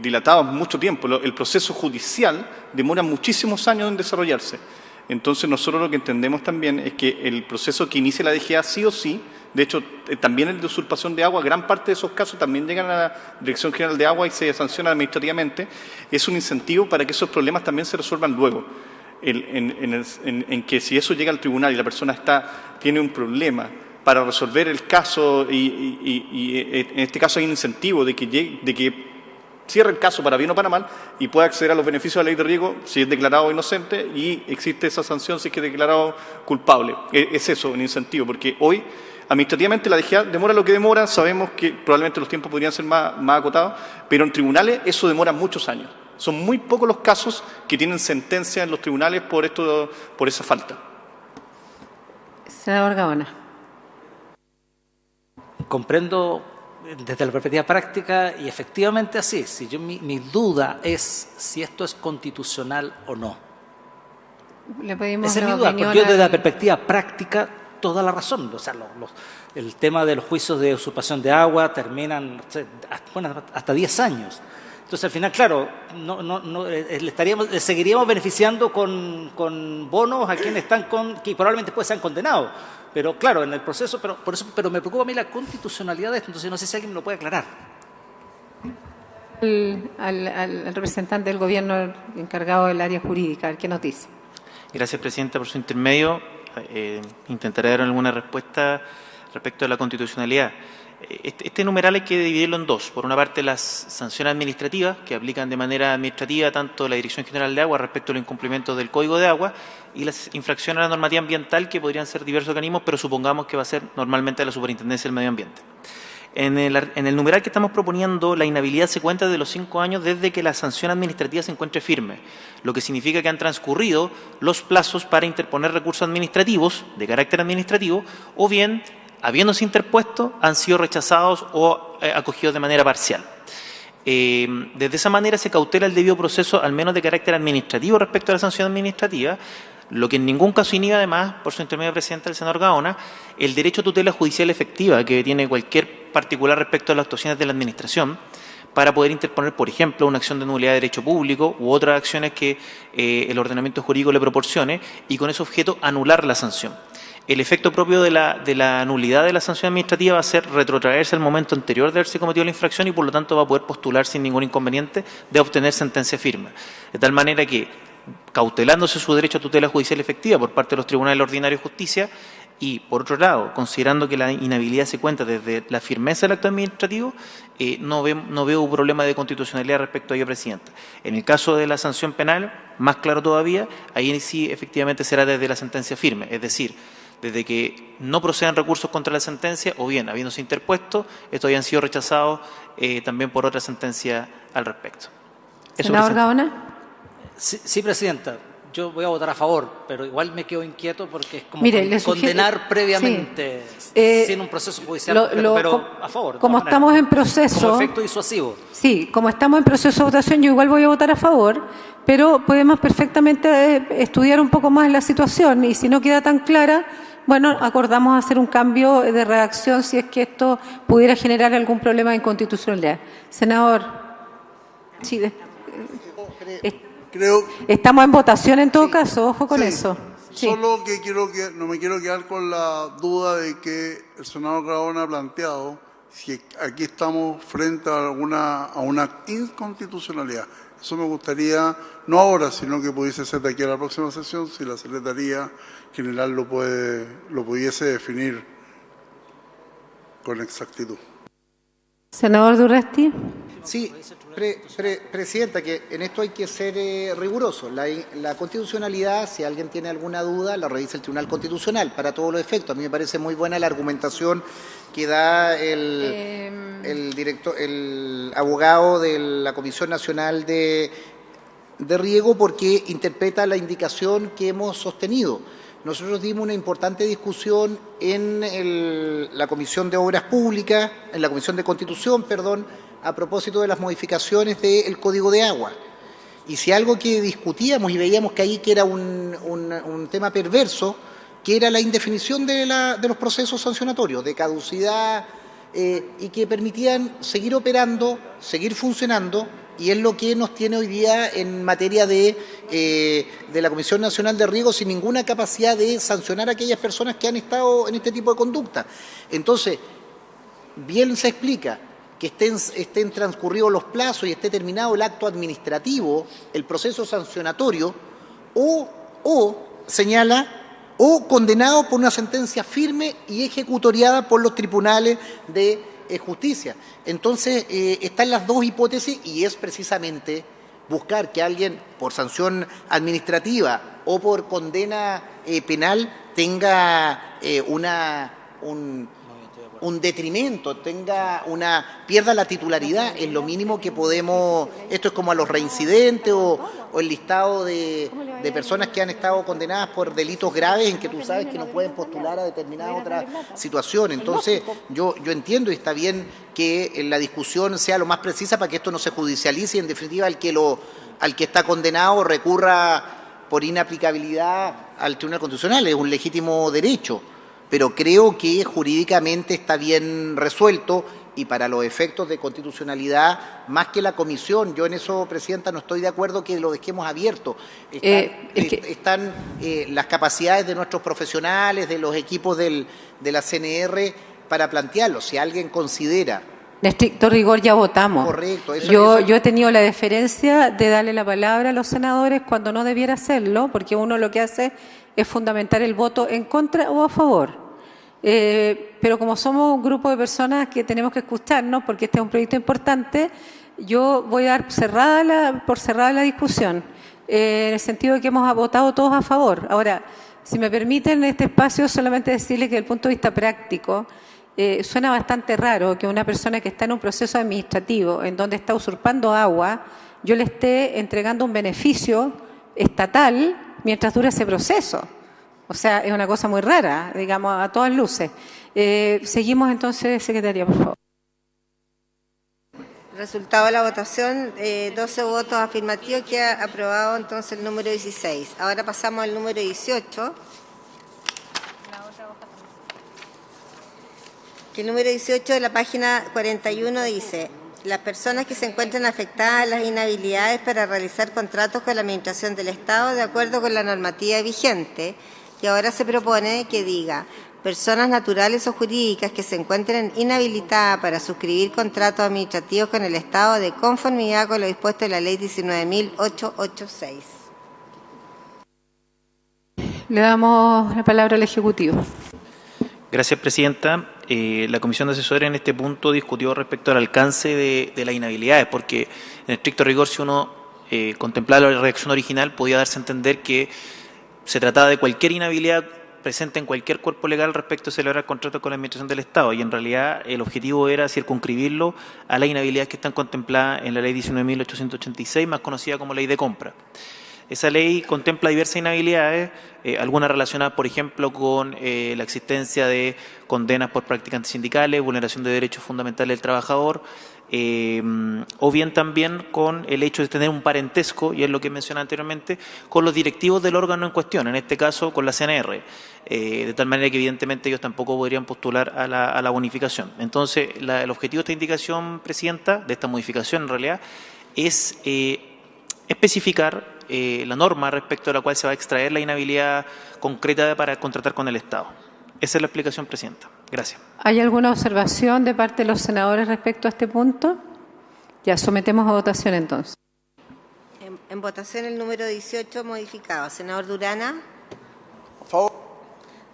dilatados mucho tiempo. El proceso judicial demora muchísimos años en desarrollarse. Entonces, nosotros lo que entendemos también es que el proceso que inicia la DGA sí o sí, de hecho, también el de usurpación de agua, gran parte de esos casos también llegan a la Dirección General de Agua y se sancionan administrativamente, es un incentivo para que esos problemas también se resuelvan luego. En que si eso llega al tribunal y la persona tiene un problema para resolver el caso y en este caso hay un incentivo de que cierre el caso para bien o para mal y pueda acceder a los beneficios de la ley de riego si es declarado inocente y existe esa sanción si es que es declarado culpable. Es eso, un incentivo, porque hoy administrativamente la DGA demora lo que demora, sabemos que probablemente los tiempos podrían ser más acotados, pero en tribunales eso demora muchos años. Son muy pocos los casos que tienen sentencia en los tribunales por esa falta. Senador Gaona. Comprendo desde la perspectiva práctica y efectivamente así. Mi duda es si esto es constitucional o no. Le pedimos esa es mi duda, porque yo desde la perspectiva práctica toda la razón. O sea, el tema de los juicios de usurpación de agua terminan hasta 10 años. Entonces, al final, claro, le seguiríamos beneficiando con bonos a quienes que probablemente después sean condenados. Pero, claro, en el proceso, pero me preocupa a mí la constitucionalidad de esto. Entonces, no sé si alguien me lo puede aclarar. Al representante del Gobierno encargado del área jurídica, ¿qué nos dice? Gracias, Presidenta, por su intermedio. Intentaré dar alguna respuesta respecto de la constitucionalidad. Este numeral hay que dividirlo en dos. Por una parte, las sanciones administrativas, que aplican de manera administrativa tanto la Dirección General de Agua respecto al incumplimiento del Código de Agua, y las infracciones a la normativa ambiental, que podrían ser diversos organismos, pero supongamos que va a ser normalmente la Superintendencia del Medio Ambiente. En el numeral que estamos proponiendo, la inhabilidad se cuenta de los 5 años desde que la sanción administrativa se encuentre firme, lo que significa que han transcurrido los plazos para interponer recursos administrativos de carácter administrativo, o bien, habiéndose interpuesto, han sido rechazados o acogidos de manera parcial. Desde esa manera se cautela el debido proceso, al menos de carácter administrativo respecto a la sanción administrativa, lo que en ningún caso inhibe, además, por su intermedio presidente, el senador Gaona, el derecho a tutela judicial efectiva que tiene cualquier particular respecto a las actuaciones de la Administración, para poder interponer, por ejemplo, una acción de nulidad de derecho público u otras acciones que el ordenamiento jurídico le proporcione, y con ese objeto anular la sanción. El efecto propio de la nulidad de la sanción administrativa va a ser retrotraerse al momento anterior de haberse cometido la infracción, y por lo tanto va a poder postular sin ningún inconveniente de obtener sentencia firme. De tal manera que, cautelándose su derecho a tutela judicial efectiva por parte de los tribunales ordinarios de justicia, y por otro lado, considerando que la inhabilidad se cuenta desde la firmeza del acto administrativo, no veo un problema de constitucionalidad respecto a ello, Presidenta. En el caso de la sanción penal, más claro todavía, ahí sí efectivamente será desde la sentencia firme, es decir, desde que no procedan recursos contra la sentencia, o bien, habiéndose interpuesto, estos hayan sido rechazados también por otra sentencia al respecto. Senador Gaona. Sí, Presidenta. Yo voy a votar a favor, pero igual me quedo inquieto porque es como condenar previamente sin un proceso judicial, pero a favor. Como estamos en proceso... Como efecto disuasivo. Sí, como estamos en proceso de votación, yo igual voy a votar a favor, pero podemos perfectamente estudiar un poco más la situación, y si no queda tan clara, bueno, acordamos hacer un cambio de redacción si es que esto pudiera generar algún problema de inconstitucionalidad. Senador, sí, estamos en votación en todo caso, ojo con eso. Sí. Solo que no me quiero quedar con la duda de que el senador Gaona ha planteado si aquí estamos frente a una inconstitucionalidad. Eso me gustaría, no ahora, sino que pudiese ser de aquí a la próxima sesión, si la Secretaría General lo pudiese definir con exactitud. Senador Durresti. Sí, Presidenta, que en esto hay que ser riguroso. La constitucionalidad, si alguien tiene alguna duda, la revisa el Tribunal Constitucional para todos los efectos. A mí me parece muy buena la argumentación que da el abogado de la Comisión Nacional de Riego, porque interpreta la indicación que hemos sostenido. Nosotros dimos una importante discusión en la Comisión de Obras Públicas, en la Comisión de Constitución, a propósito de las modificaciones del Código de Agua. Y si algo que discutíamos y veíamos que ahí que era un tema perverso, que era la indefinición de los procesos sancionatorios, de caducidad, y que permitían seguir operando, seguir funcionando, y es lo que nos tiene hoy día en materia de la Comisión Nacional de Riego, sin ninguna capacidad de sancionar a aquellas personas que han estado en este tipo de conducta. Entonces, bien se explica que estén transcurridos los plazos y esté terminado el acto administrativo, el proceso sancionatorio, o señala, o condenado por una sentencia firme y ejecutoriada por los tribunales de justicia. Entonces, están las dos hipótesis, y es precisamente buscar que alguien por sanción administrativa o por condena penal tenga un detrimento, pierda la titularidad. Es lo mínimo que podemos. Esto es como a los reincidentes o el listado de personas que han estado condenadas por delitos graves, en que tú sabes que no pueden postular a determinada otra situación. Entonces, yo entiendo, y está bien que la discusión sea lo más precisa para que esto no se judicialice, y en definitiva al que está condenado recurra por inaplicabilidad al Tribunal Constitucional. Es un legítimo derecho, pero creo que jurídicamente está bien resuelto, y para los efectos de constitucionalidad, más que la comisión, yo en eso, Presidenta, no estoy de acuerdo que lo dejemos abierto. Están las capacidades de nuestros profesionales, de los equipos de la CNR, para plantearlo. Si alguien considera... En estricto rigor ya votamos. Correcto. Yo he tenido la deferencia de darle la palabra a los senadores cuando no debiera hacerlo, porque uno lo que hace es fundamentar el voto en contra o a favor. Pero como somos un grupo de personas que tenemos que escucharnos, porque este es un proyecto importante, yo voy a dar por cerrada la discusión, en el sentido de que hemos votado todos a favor. Ahora, si me permiten en este espacio solamente decirle que desde el punto de vista práctico, suena bastante raro que una persona que está en un proceso administrativo en donde está usurpando agua, yo le esté entregando un beneficio estatal mientras dura ese proceso. O sea, es una cosa muy rara, digamos, a todas luces. Seguimos entonces, secretaria, por favor. Resultado de la votación, 12 votos afirmativos, queda aprobado entonces el número 16. Ahora pasamos al número 18. Que el número 18 de la página 41 dice: las personas que se encuentran afectadas a las inhabilidades para realizar contratos con la Administración del Estado de acuerdo con la normativa vigente, y ahora se propone que diga: personas naturales o jurídicas que se encuentren inhabilitadas para suscribir contratos administrativos con el Estado de conformidad con lo dispuesto en la Ley 19.886. Le damos la palabra al Ejecutivo. Gracias, Presidenta. La Comisión de Asesores en este punto discutió respecto al alcance de las inhabilidades, porque en estricto rigor, si uno contemplaba la redacción original, podía darse a entender que se trataba de cualquier inhabilidad presente en cualquier cuerpo legal respecto a celebrar contratos con la Administración del Estado, y en realidad el objetivo era circunscribirlo a las inhabilidades que están contempladas en la Ley 19.886, más conocida como Ley de Compra. Esa ley contempla diversas inhabilidades, algunas relacionadas, por ejemplo, con la existencia de condenas por prácticas antisindicales, vulneración de derechos fundamentales del trabajador, o bien también con el hecho de tener un parentesco, y es lo que mencioné anteriormente, con los directivos del órgano en cuestión, en este caso con la CNR, de tal manera que evidentemente ellos tampoco podrían postular a la bonificación. Entonces, el objetivo de esta indicación, Presidenta, de esta modificación en realidad, es especificar la norma respecto a la cual se va a extraer la inhabilidad concreta para contratar con el Estado. Esa es la explicación, Presidenta. Gracias. ¿Hay alguna observación de parte de los senadores respecto a este punto? Ya, sometemos a votación entonces. En votación el número 18 modificado. Senador Durana. A favor.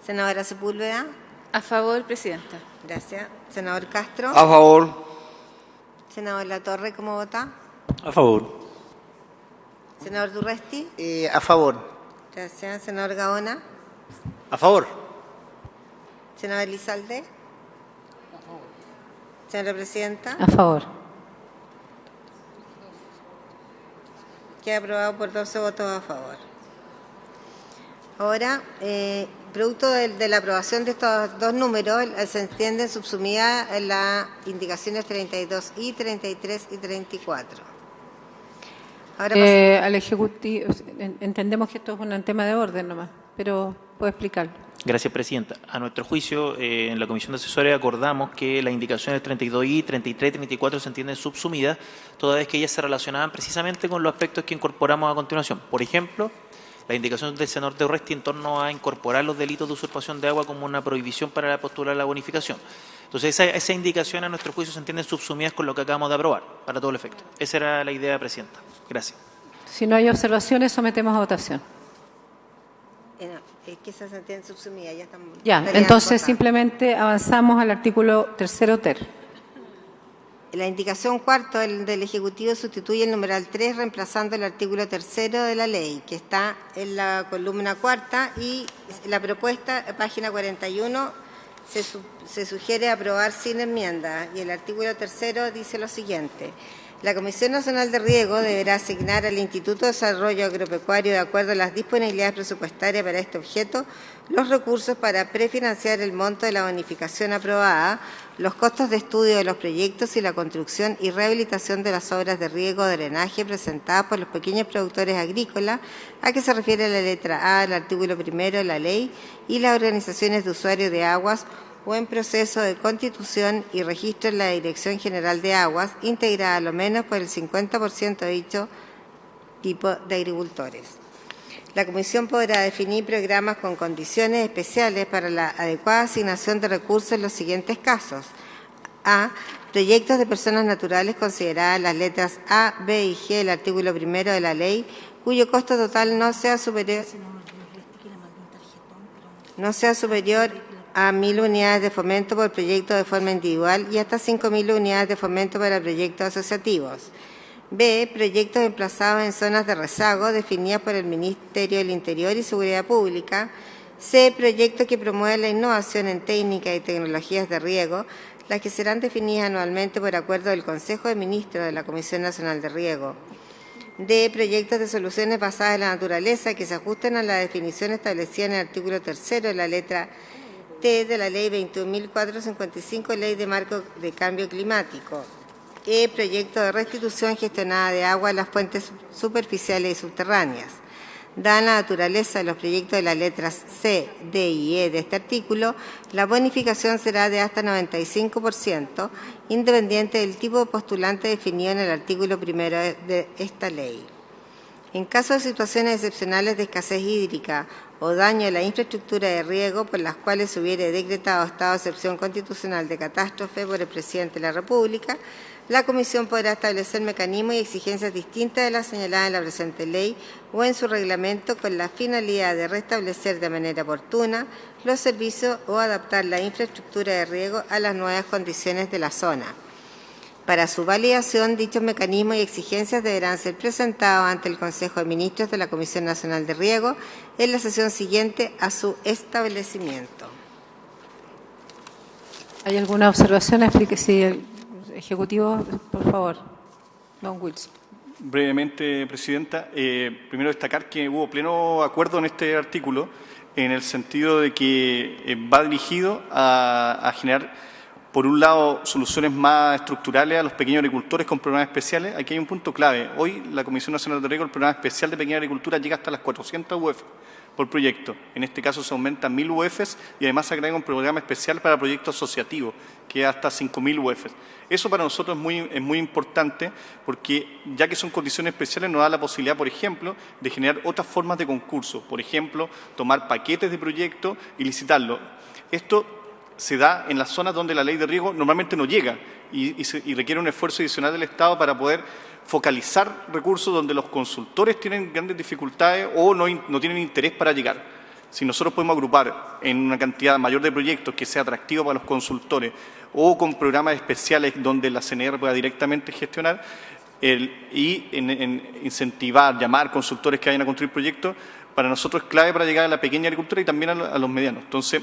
Senadora Sepúlveda. A favor, Presidenta. Gracias. Senador Castro. A favor. Senador Latorre, ¿cómo vota? A favor. Senador Durresti. A favor. Gracias. Senador Gaona. A favor. Senador Elizalde. A favor. Señora Presidenta. A favor. Queda aprobado por 12 votos a favor. Ahora, producto de la aprobación de estos dos números, se entienden subsumidas en las indicaciones 32I, 33 y 34. Ahora al Ejecutivo, entendemos que esto es un tema de orden nomás, pero puede explicarlo. Gracias, Presidenta. A nuestro juicio, en la Comisión de Asesores acordamos que las indicaciones 32I, 33 y 34 se entienden subsumidas, toda vez que ellas se relacionaban precisamente con los aspectos que incorporamos a continuación. Por ejemplo, la indicación del senador Durresti en torno a incorporar los delitos de usurpación de agua como una prohibición para la postura de la bonificación. Entonces, esa indicación a nuestro juicio se entienden subsumidas con lo que acabamos de aprobar, para todo el efecto. Esa era la idea, Presidenta. Gracias. Si no hay observaciones, sometemos a votación. Es que esas se entienden subsumidas, ya están. Ya, entonces simplemente avanzamos al artículo 3º ter. La indicación cuarto del Ejecutivo sustituye el numeral 3 reemplazando el artículo 3º de la ley, que está en la columna cuarta, y la propuesta, página 41, se sugiere aprobar sin enmienda, y el artículo 3º dice lo siguiente: la Comisión Nacional de Riego deberá asignar al Instituto de Desarrollo Agropecuario, de acuerdo a las disponibilidades presupuestarias para este objeto, los recursos para prefinanciar el monto de la bonificación aprobada, los costos de estudio de los proyectos y la construcción y rehabilitación de las obras de riego o drenaje presentadas por los pequeños productores agrícolas, a que se refiere la letra A del artículo 1 de la ley, y las organizaciones de usuarios de aguas o en proceso de constitución y registro en la Dirección General de Aguas, integrada a lo menos por el 50% de dicho tipo de agricultores. La Comisión podrá definir programas con condiciones especiales para la adecuada asignación de recursos en los siguientes casos. A. Proyectos de personas naturales consideradas las letras A, B y G del artículo 1 de la ley, cuyo costo total no sea superior a 1.000 unidades de fomento por proyecto de forma individual y hasta 5.000 unidades de fomento para proyectos asociativos. B. Proyectos emplazados en zonas de rezago definidas por el Ministerio del Interior y Seguridad Pública. C. Proyectos que promueven la innovación en técnicas y tecnologías de riego, las que serán definidas anualmente por acuerdo del Consejo de Ministros de la Comisión Nacional de Riego. D. Proyectos de soluciones basadas en la naturaleza que se ajusten a la definición establecida en el artículo 3 de la letra T de la Ley 21.455, Ley de Marco de Cambio Climático. E. Proyecto de restitución gestionada de agua en las fuentes superficiales y subterráneas. Dada la naturaleza de los proyectos de las letras C, D y E de este artículo, la bonificación será de hasta 95%, independiente del tipo de postulante definido en el artículo 1 de esta ley. En caso de situaciones excepcionales de escasez hídrica o daño a la infraestructura de riego por las cuales se hubiere decretado estado de excepción constitucional de catástrofe por el Presidente de la República, la Comisión podrá establecer mecanismos y exigencias distintas de las señaladas en la presente ley o en su reglamento con la finalidad de restablecer de manera oportuna los servicios o adaptar la infraestructura de riego a las nuevas condiciones de la zona. Para su validación, dichos mecanismos y exigencias deberán ser presentados ante el Consejo de Ministros de la Comisión Nacional de Riego en la sesión siguiente a su establecimiento. ¿Hay alguna observación? Explique si el Ejecutivo, por favor. Don Wilson. Brevemente, Presidenta. Primero destacar que hubo pleno acuerdo en este artículo en el sentido de que va dirigido a generar, por un lado, soluciones más estructurales a los pequeños agricultores con programas especiales. Aquí hay un punto clave. Hoy la Comisión Nacional de Riego, el programa especial de pequeña agricultura, llega hasta las 400 UF por proyecto. En este caso se aumentan 1.000 UF y además se agrega un programa especial para proyectos asociativos, que es hasta 5.000 UF. Eso para nosotros es muy importante porque, ya que son condiciones especiales, nos da la posibilidad, por ejemplo, de generar otras formas de concurso. Por ejemplo, tomar paquetes de proyectos y licitarlos. Esto se da en las zonas donde la ley de riego normalmente no llega y requiere un esfuerzo adicional del Estado para poder focalizar recursos donde los consultores tienen grandes dificultades o no tienen interés para llegar. Si nosotros podemos agrupar en una cantidad mayor de proyectos que sea atractivo para los consultores o con programas especiales donde la CNR pueda directamente gestionar incentivar, llamar consultores que vayan a construir proyectos, para nosotros es clave para llegar a la pequeña agricultura y también a los medianos. Entonces,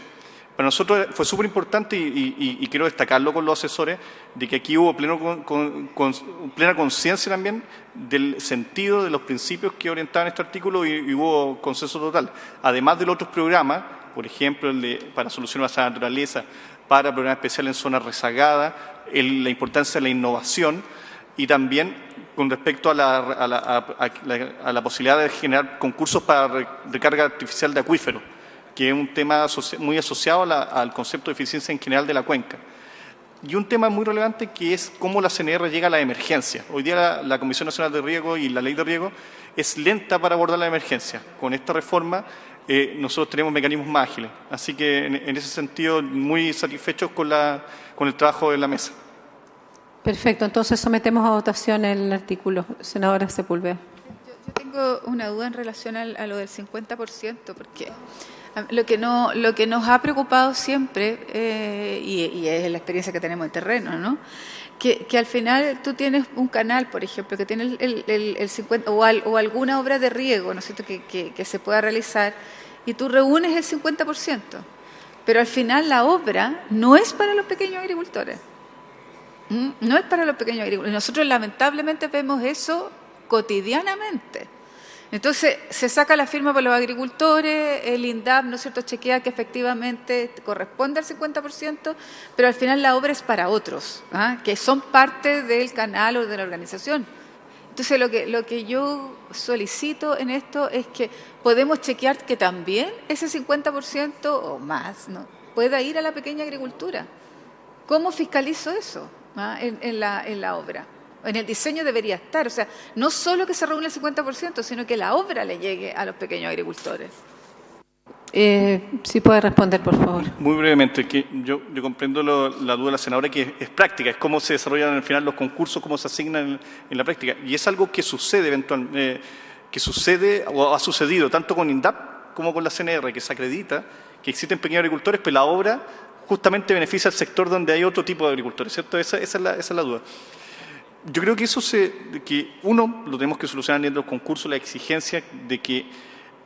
para nosotros fue súper importante y quiero destacarlo con los asesores, de que aquí hubo plena conciencia también del sentido de los principios que orientaban este artículo y hubo consenso total. Además de los otros programas, por ejemplo, para soluciones basadas en naturaleza, para programas especiales en zonas rezagadas, la importancia de la innovación y también con respecto a la posibilidad de generar concursos para recarga artificial de acuíferos, que es un tema muy asociado al concepto de eficiencia en general de la cuenca. Y un tema muy relevante que es cómo la CNR llega a la emergencia. Hoy día la Comisión Nacional de Riego y la Ley de Riego es lenta para abordar la emergencia. Con esta reforma nosotros tenemos mecanismos más ágiles. Así que en ese sentido muy satisfechos con el trabajo de la mesa. Perfecto, entonces sometemos a votación el artículo. Senadora Sepúlveda. Yo tengo una duda en relación a lo del 50%, porque lo que nos ha preocupado siempre, y es la experiencia que tenemos en terreno, ¿no? Que al final tú tienes un canal, por ejemplo, que tiene el 50, o alguna obra de riego, ¿no es cierto?, que se pueda realizar, y tú reúnes el 50%, pero al final la obra no es para los pequeños agricultores. No es para los pequeños agricultores. Nosotros lamentablemente vemos eso cotidianamente. Entonces, se saca la firma por los agricultores, el INDAP, ¿no es cierto?, chequea que efectivamente corresponde al 50%, pero al final la obra es para otros, que son parte del canal o de la organización. Entonces, lo que yo solicito en esto es que podemos chequear que también ese 50% o más, ¿no?, pueda ir a la pequeña agricultura. ¿Cómo fiscalizo eso en la obra? En el diseño debería estar, o sea, no solo que se reúne el 50%, sino que la obra le llegue a los pequeños agricultores. Si puede responder, por favor. Muy brevemente, que yo comprendo la duda de la senadora, que es práctica, es cómo se desarrollan al final los concursos, cómo se asignan en la práctica. Y es algo que sucede eventualmente, que sucede o ha sucedido tanto con INDAP como con la CNR, que se acredita que existen pequeños agricultores, pero la obra justamente beneficia al sector donde hay otro tipo de agricultores, ¿cierto? Esa es la duda. Yo creo que uno, lo tenemos que solucionar en los concursos, la exigencia de que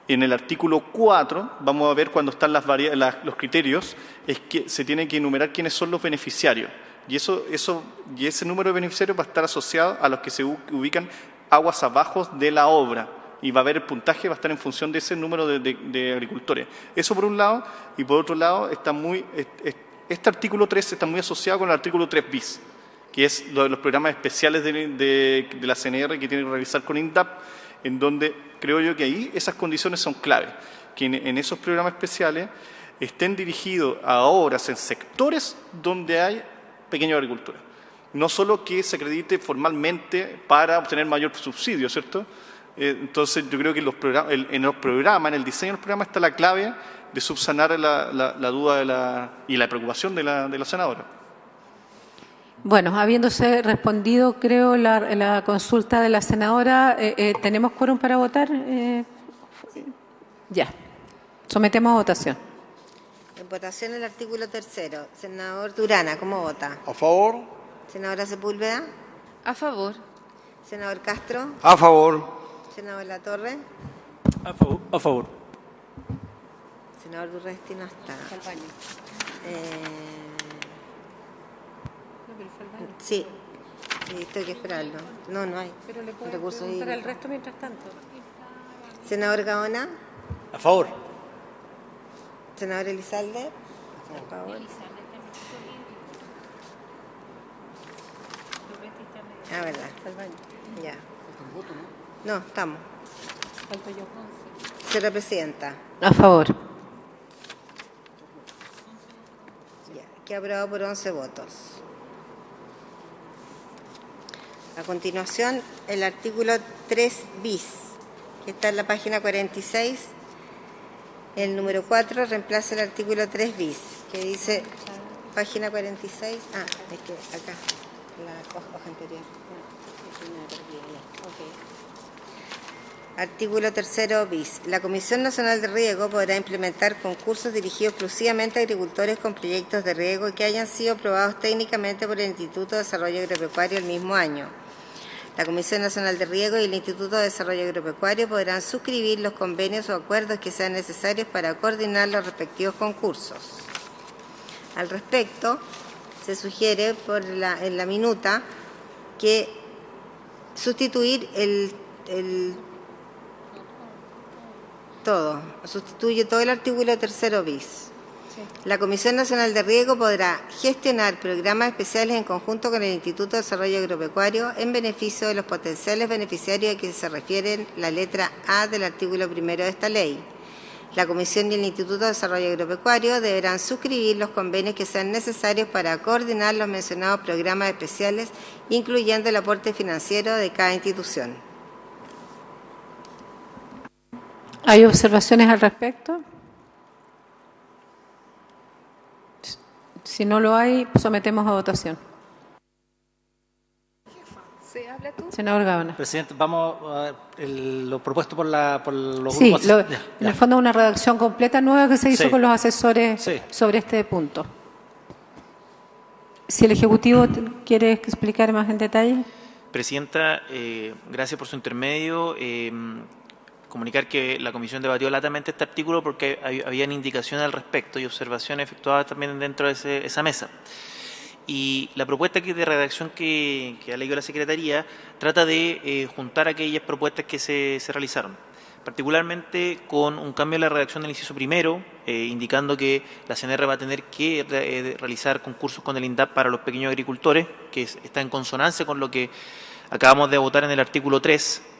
en el artículo 4, vamos a ver cuando están los criterios, es que se tiene que enumerar quiénes son los beneficiarios. Y ese número de beneficiarios va a estar asociado a los que se ubican aguas abajo de la obra. Y va a haber el puntaje, va a estar en función de ese número de agricultores. Eso por un lado, y por otro lado, este artículo 3 está muy asociado con el artículo 3 bis, que es lo de los programas especiales de la CNR que tiene que realizar con INDAP, en donde creo yo que ahí esas condiciones son claves, que en esos programas especiales estén dirigidos a obras en sectores donde hay pequeños agricultores. No solo que se acredite formalmente para obtener mayor subsidio, ¿cierto? Entonces yo creo que en el diseño del programa está la clave de subsanar la duda y la preocupación de la senadora. Bueno, habiéndose respondido, creo, la consulta de la senadora, ¿tenemos quórum para votar? Ya. Sometemos a votación. En votación el artículo 3. Senador Durana, ¿cómo vota? A favor. Senadora Sepúlveda. A favor. Senador Castro. A favor. Senador Latorre. A favor. Senador Durresti no está. Sí, tengo que esperarlo. No hay. Pero le puedo preguntar al resto mientras tanto. Senador Gaona. A favor. Senador Elizalde. A favor. Verdad. Ya. No, estamos. Señora Presidenta. A favor. Ya, queda aprobado por 11 votos. A continuación, el artículo 3 bis, que está en la página 46, el número 4 reemplaza el artículo 3 bis, que dice, página 46, es que acá, la hoja anterior. Artículo 3 bis. La Comisión Nacional de Riego podrá implementar concursos dirigidos exclusivamente a agricultores con proyectos de riego que hayan sido aprobados técnicamente por el Instituto de Desarrollo Agropecuario el mismo año. La Comisión Nacional de Riego y el Instituto de Desarrollo Agropecuario podrán suscribir los convenios o acuerdos que sean necesarios para coordinar los respectivos concursos. Al respecto, se sugiere en la minuta que sustituye todo el artículo 3 bis. La Comisión Nacional de Riego podrá gestionar programas especiales en conjunto con el Instituto de Desarrollo Agropecuario en beneficio de los potenciales beneficiarios a que se refiere la letra A del artículo 1 de esta ley. La Comisión y el Instituto de Desarrollo Agropecuario deberán suscribir los convenios que sean necesarios para coordinar los mencionados programas especiales, incluyendo el aporte financiero de cada institución. ¿Hay observaciones al respecto? Si no lo hay, sometemos a votación. ¿Sí, habla tú? Senador Gaona. Presidente, vamos a lo propuesto por los sí, grupos. En el fondo una redacción completa nueva que se hizo con los asesores sobre este punto. Si el Ejecutivo quiere explicar más en detalle. Presidenta, gracias por su intermedio. Comunicar que la Comisión debatió latamente este artículo porque habían indicaciones al respecto y observaciones efectuadas también dentro de esa mesa. Y la propuesta de redacción que ha leído la Secretaría trata de juntar aquellas propuestas que se realizaron, particularmente con un cambio en la redacción del inciso primero, indicando que la CNR va a tener que realizar concursos con el INDAP para los pequeños agricultores, que está en consonancia con lo que acabamos de votar en el artículo 3.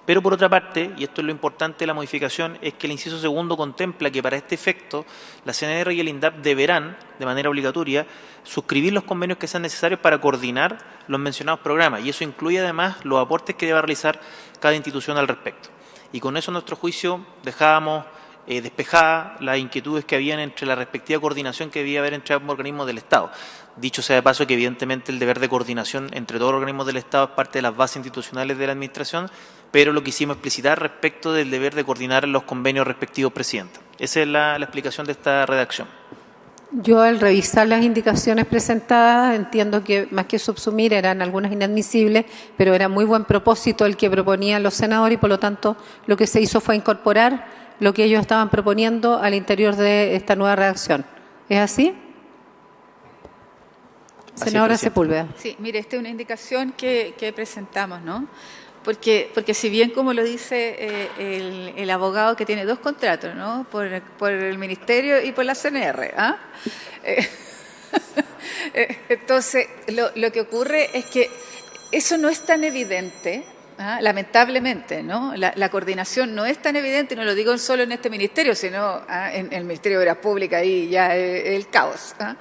Pero por otra parte, y esto es lo importante de la modificación, es que el inciso segundo contempla que para este efecto la CNR y el INDAP deberán, de manera obligatoria, suscribir los convenios que sean necesarios para coordinar los mencionados programas, y eso incluye además los aportes que deba realizar cada institución al respecto. Y con eso, a nuestro juicio, dejábamos despejadas las inquietudes que habían entre la respectiva coordinación que debía haber entre ambos organismos del Estado. Dicho sea de paso que evidentemente el deber de coordinación entre todos los organismos del Estado es parte de las bases institucionales de la Administración, pero lo quisimos explicitar respecto del deber de coordinar los convenios respectivos, Presidenta. Esa es la explicación de esta redacción. Yo al revisar las indicaciones presentadas entiendo que más que subsumir eran algunas inadmisibles, pero era muy buen propósito el que proponían los senadores y por lo tanto lo que se hizo fue incorporar lo que ellos estaban proponiendo al interior de esta nueva redacción. ¿Es así? Senadora Sepúlveda. Sí, mire, esta es una indicación que presentamos, ¿no? Porque si bien, como lo dice el abogado, que tiene 2 contratos, ¿no? Por el Ministerio y por la CNR, ¿ah? Entonces, lo que ocurre es que eso no es tan evidente, ¿ah? Lamentablemente, ¿no? La coordinación no es tan evidente, y no lo digo solo en este ministerio, sino en el Ministerio de Obras Públicas, ahí ya es el caos, ¿ah?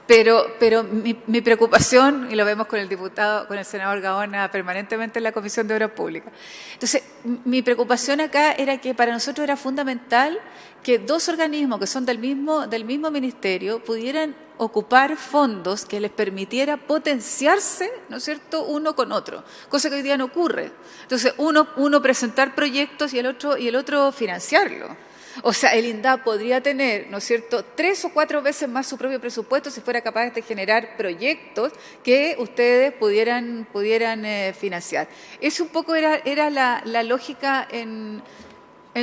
Pero mi preocupación, y lo vemos con el diputado, con el senador Gaona permanentemente en la Comisión de Obras Públicas. Entonces, mi preocupación acá era que para nosotros era fundamental que 2 organismos que son del mismo ministerio pudieran ocupar fondos que les permitiera potenciarse, ¿no es cierto?, uno con otro, cosa que hoy día no ocurre. Entonces, uno presentar proyectos y el otro financiarlo. O sea, el INDAP podría tener, ¿no es cierto?, 3 o 4 veces más su propio presupuesto si fuera capaz de generar proyectos que ustedes pudieran financiar. Eso un poco era la lógica en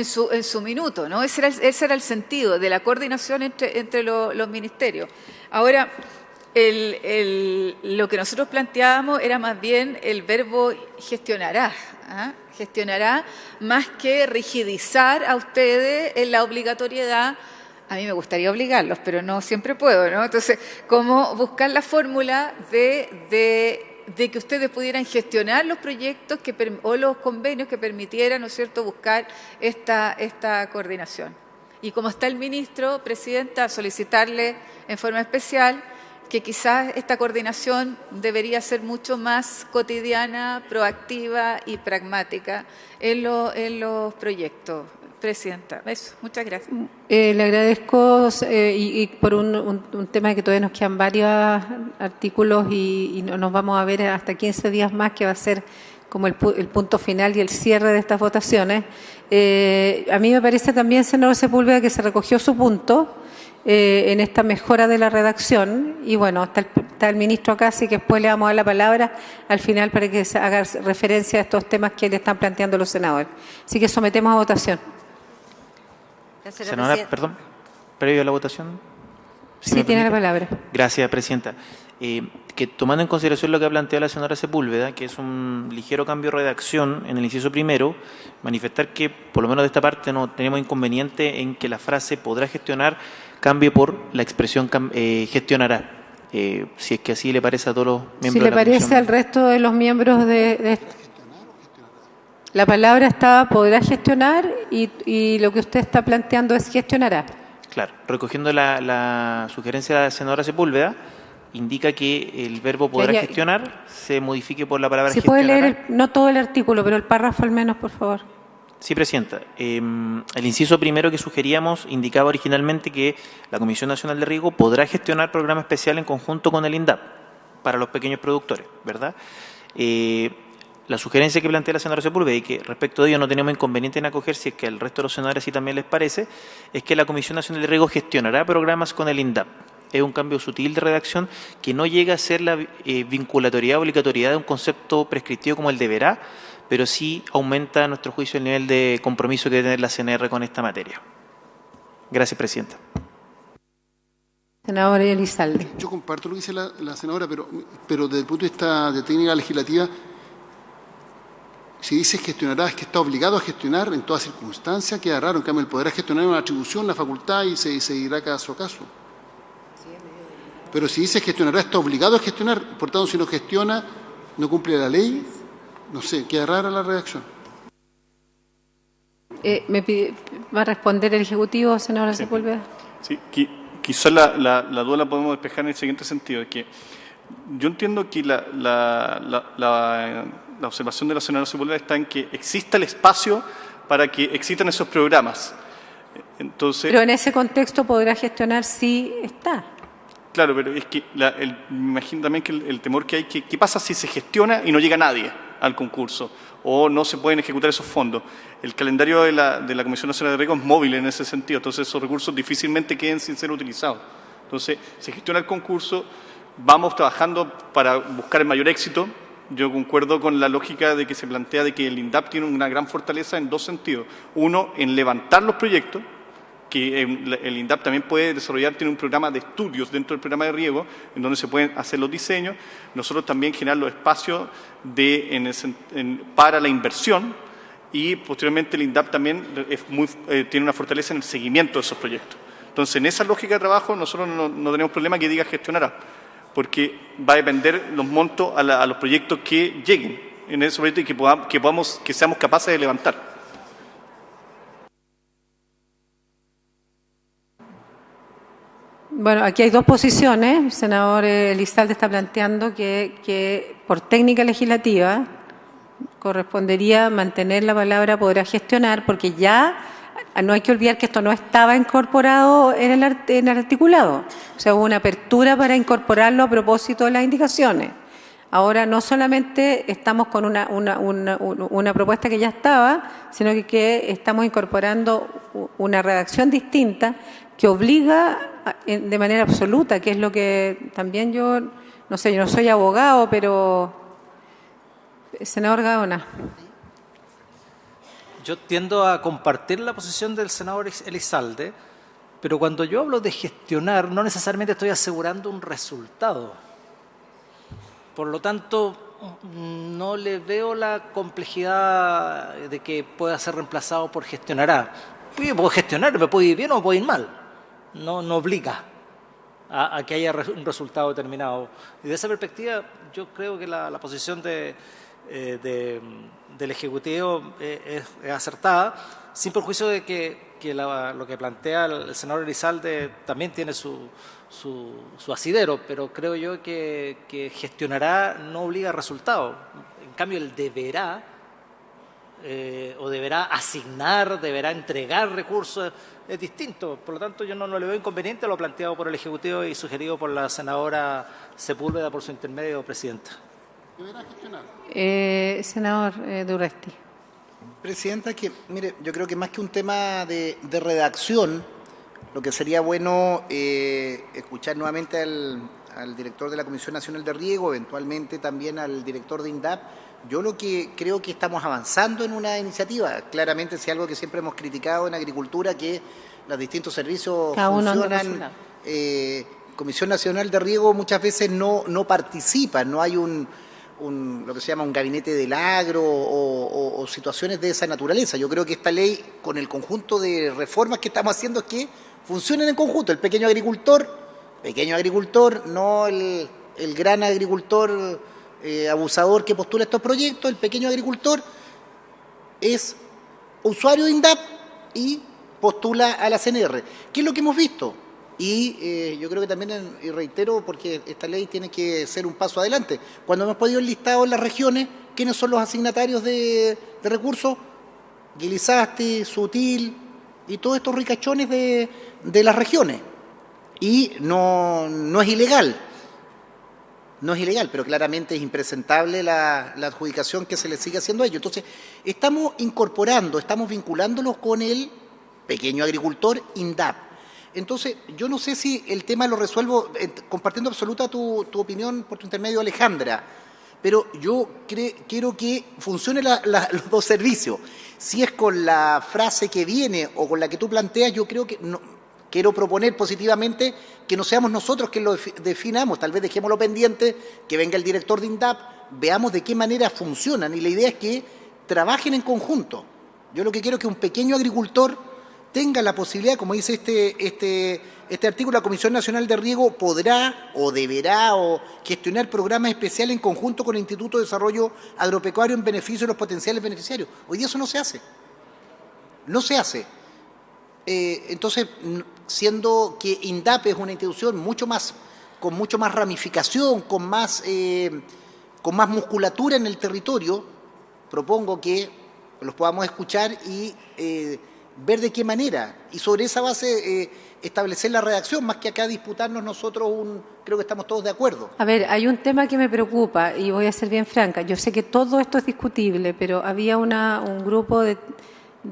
su minuto, ¿no? Ese era el sentido de la coordinación entre los ministerios. Ahora, lo que nosotros planteábamos era más bien el verbo gestionará, ¿ah? Gestionará, más que rigidizar a ustedes en la obligatoriedad. A mí me gustaría obligarlos, pero no siempre puedo, ¿no? Entonces, ¿cómo buscar la fórmula de que ustedes pudieran gestionar los proyectos o los convenios que permitieran, ¿no es cierto?, buscar esta coordinación? Y como está el ministro, Presidenta, solicitarle en forma especial que quizás esta coordinación debería ser mucho más cotidiana, proactiva y pragmática en los proyectos. Presidenta, eso, muchas gracias. Le agradezco y por un tema que todavía nos quedan varios artículos y nos vamos a ver hasta 15 días más, que va a ser como el punto final y el cierre de estas votaciones. A mí me parece también, senador Sepúlveda, que se recogió su punto en esta mejora de la redacción y bueno, está el ministro acá, así que después le vamos a dar la palabra al final para que se haga referencia a estos temas que le están planteando los senadores. Así que sometemos a votación. Senadora, perdón, previo a la votación. Sí, tiene la palabra. Gracias, Presidenta. Que tomando en consideración lo que ha planteado la senadora Sepúlveda, que es un ligero cambio de redacción en el inciso primero, manifestar que, por lo menos de esta parte, no tenemos inconveniente en que la frase podrá gestionar cambie por la expresión gestionará. Si es que así le parece a todos los miembros de la comisión. Si le parece al resto de los miembros de la palabra está podrá gestionar y lo que usted está planteando es gestionará. Claro, recogiendo la sugerencia de la senadora Sepúlveda, indica que el verbo podrá gestionar se modifique por la palabra gestionará. Si puede leer no todo el artículo, pero el párrafo al menos, por favor. Sí, Presidenta. El inciso primero que sugeríamos indicaba originalmente que la Comisión Nacional de Riego podrá gestionar programa especial en conjunto con el INDAP para los pequeños productores, ¿verdad? La sugerencia que plantea la senadora Sepúlveda y que respecto de ello no tenemos inconveniente en acoger, si es que al resto de los senadores sí también les parece, es que la Comisión Nacional de Riego gestionará programas con el INDAP. Es un cambio sutil de redacción que no llega a ser la vinculatoriedad o obligatoriedad de un concepto prescriptivo como el deberá, pero sí aumenta a nuestro juicio el nivel de compromiso que debe tener la CNR con esta materia. Gracias, Presidenta. Senador Elizalde. Yo comparto lo que dice la senadora, pero desde el punto de vista de técnica legislativa, si dice gestionará, es que está obligado a gestionar en todas circunstancias, queda raro. En cambio, el podrá gestionar una atribución, la facultad, y se irá caso a caso. Pero si dice gestionará, está obligado a gestionar, por tanto, si no gestiona, no cumple la ley, no sé, queda rara la redacción. ¿Va a responder el Ejecutivo, senadora Sepúlveda? Sí, quizás la duda la podemos despejar en el siguiente sentido, es que yo entiendo que la observación de la senadora Sepúlveda está en que exista el espacio para que existan esos programas. Entonces, pero en ese contexto podrá gestionar si está. Claro, pero es que me imagino también que el temor que hay, ¿qué pasa si se gestiona y no llega nadie? al concurso o no se pueden ejecutar esos fondos. El calendario de la Comisión Nacional de Riego es móvil en ese sentido, entonces esos recursos difícilmente queden sin ser utilizados. Entonces, se gestiona el concurso, vamos trabajando para buscar el mayor éxito. Yo concuerdo con la lógica de que se plantea de que el INDAP tiene una gran fortaleza en dos sentidos. Uno, en levantar los proyectos, que el INDAP también puede desarrollar, tiene un programa de estudios dentro del programa de riego, en donde se pueden hacer los diseños. Nosotros también generar los espacios para la inversión y posteriormente el INDAP también tiene una fortaleza en el seguimiento de esos proyectos. Entonces, en esa lógica de trabajo nosotros no tenemos problema que diga gestionará, porque va a depender los montos a los proyectos que lleguen en ese proyecto y que seamos capaces de levantar. Bueno, aquí hay dos posiciones. El senador Elizalde está planteando que por técnica legislativa correspondería mantener la palabra podrá gestionar, porque ya no hay que olvidar que esto no estaba incorporado en el articulado. O sea, hubo una apertura para incorporarlo a propósito de las indicaciones. Ahora no solamente estamos con una propuesta que ya estaba, sino que estamos incorporando una redacción distinta que obliga de manera absoluta, que es lo que también yo no soy abogado, pero senador Gaona. Yo tiendo a compartir la posición del senador Elizalde, pero cuando yo hablo de gestionar, no necesariamente estoy asegurando un resultado. Por lo tanto, no le veo la complejidad de que pueda ser reemplazado por gestionará. Yo puedo gestionar, me puede ir bien o me puede ir mal. No obliga a que haya un resultado determinado. Y de esa perspectiva, yo creo que la posición del Ejecutivo es acertada, sin perjuicio de que lo que plantea el senador Elizalde también tiene su asidero, pero creo yo que gestionará no obliga a resultado. En cambio, el deberá o deberá asignar, deberá entregar recursos, es distinto. Por lo tanto, yo no le veo inconveniente a lo planteado por el Ejecutivo y sugerido por la senadora Sepúlveda por su intermedio, presidenta. Senador Durresti. Presidenta, mire, yo creo que más que un tema de redacción, lo que sería bueno escuchar nuevamente al director de la Comisión Nacional de Riego, eventualmente también al director de INDAP. Yo lo que creo que estamos avanzando en una iniciativa, claramente si algo que siempre hemos criticado en agricultura, que los distintos servicios funcionan, Comisión Nacional de Riego muchas veces no participa, no hay lo que se llama un gabinete del agro o situaciones de esa naturaleza. Yo creo que esta ley, con el conjunto de reformas que estamos haciendo, es que funcionen en conjunto. El pequeño agricultor, no el gran agricultor abusador que postula estos proyectos, el pequeño agricultor es usuario de INDAP y postula a la CNR. ¿Qué es lo que hemos visto? Y yo creo que también, y reitero, porque esta ley tiene que ser un paso adelante, cuando hemos podido enlistar en las regiones quiénes son los asignatarios de recursos, Guilizasti, Sutil y todos estos ricachones de las regiones. Y no es ilegal. No es ilegal, pero claramente es impresentable la adjudicación que se le sigue haciendo a ellos. Entonces, estamos incorporando, estamos vinculándolos con el pequeño agricultor INDAP. Entonces, yo no sé si el tema lo resuelvo compartiendo absoluta tu opinión por tu intermedio, Alejandra, pero yo quiero que funcionen los dos servicios. Si es con la frase que viene o con la que tú planteas, yo creo que no. Quiero proponer positivamente que no seamos nosotros quienes lo definamos, tal vez dejémoslo pendiente, que venga el director de INDAP, veamos de qué manera funcionan y la idea es que trabajen en conjunto. Yo lo que quiero es que un pequeño agricultor tenga la posibilidad, como dice este artículo, la Comisión Nacional de Riego podrá o deberá o gestionar programas especiales en conjunto con el Instituto de Desarrollo Agropecuario en beneficio de los potenciales beneficiarios. Hoy día eso no se hace. No se hace. Entonces, siendo que INDAP es una institución con mucho más ramificación, con más musculatura en el territorio, propongo que los podamos escuchar y ver de qué manera. Y sobre esa base establecer la redacción, más que acá disputarnos nosotros creo que estamos todos de acuerdo. A ver, hay un tema que me preocupa y voy a ser bien franca. Yo sé que todo esto es discutible, pero había un grupo de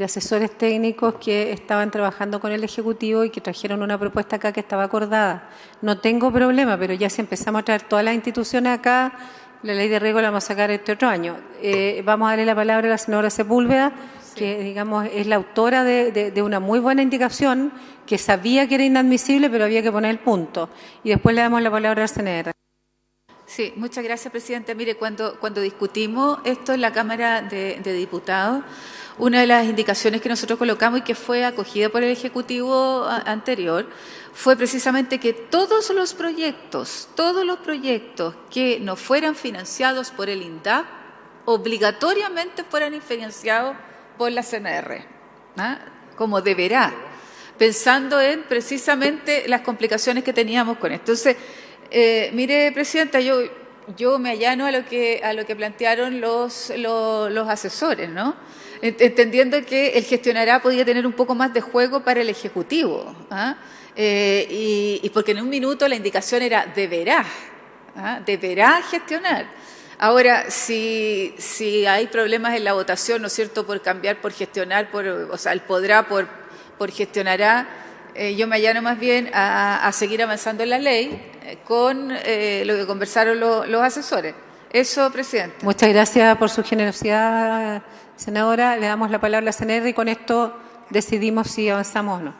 asesores técnicos que estaban trabajando con el Ejecutivo y que trajeron una propuesta acá que estaba acordada. No tengo problema, pero ya si empezamos a traer todas las instituciones acá, la ley de riego la vamos a sacar este otro año. Vamos a darle la palabra a la senadora Sepúlveda, que digamos es la autora de una muy buena indicación, que sabía que era inadmisible, pero había que poner el punto. Y después le damos la palabra al CNR. Sí, muchas gracias, Presidenta. Mire, cuando discutimos esto en la Cámara de Diputados, una de las indicaciones que nosotros colocamos y que fue acogida por el Ejecutivo anterior fue precisamente que todos los proyectos que no fueran financiados por el INDAP obligatoriamente fueran financiados por la CNR, ¿ah? Como deberá, pensando en precisamente las complicaciones que teníamos con esto. Entonces, mire, Presidenta, yo me allano a lo que plantearon los asesores, ¿no? Entendiendo que el gestionará podía tener un poco más de juego para el Ejecutivo, ¿ah? Y porque en un minuto la indicación era deberá, ¿ah? Deberá gestionar. Ahora, si hay problemas en la votación, ¿no es cierto?, por cambiar por gestionar, o sea, el podrá por gestionará, yo me allano más bien a seguir avanzando en la ley con lo que conversaron los asesores. Eso, Presidente. Muchas gracias por su generosidad, senadora. Le damos la palabra a la CNR y con esto decidimos si avanzamos o no.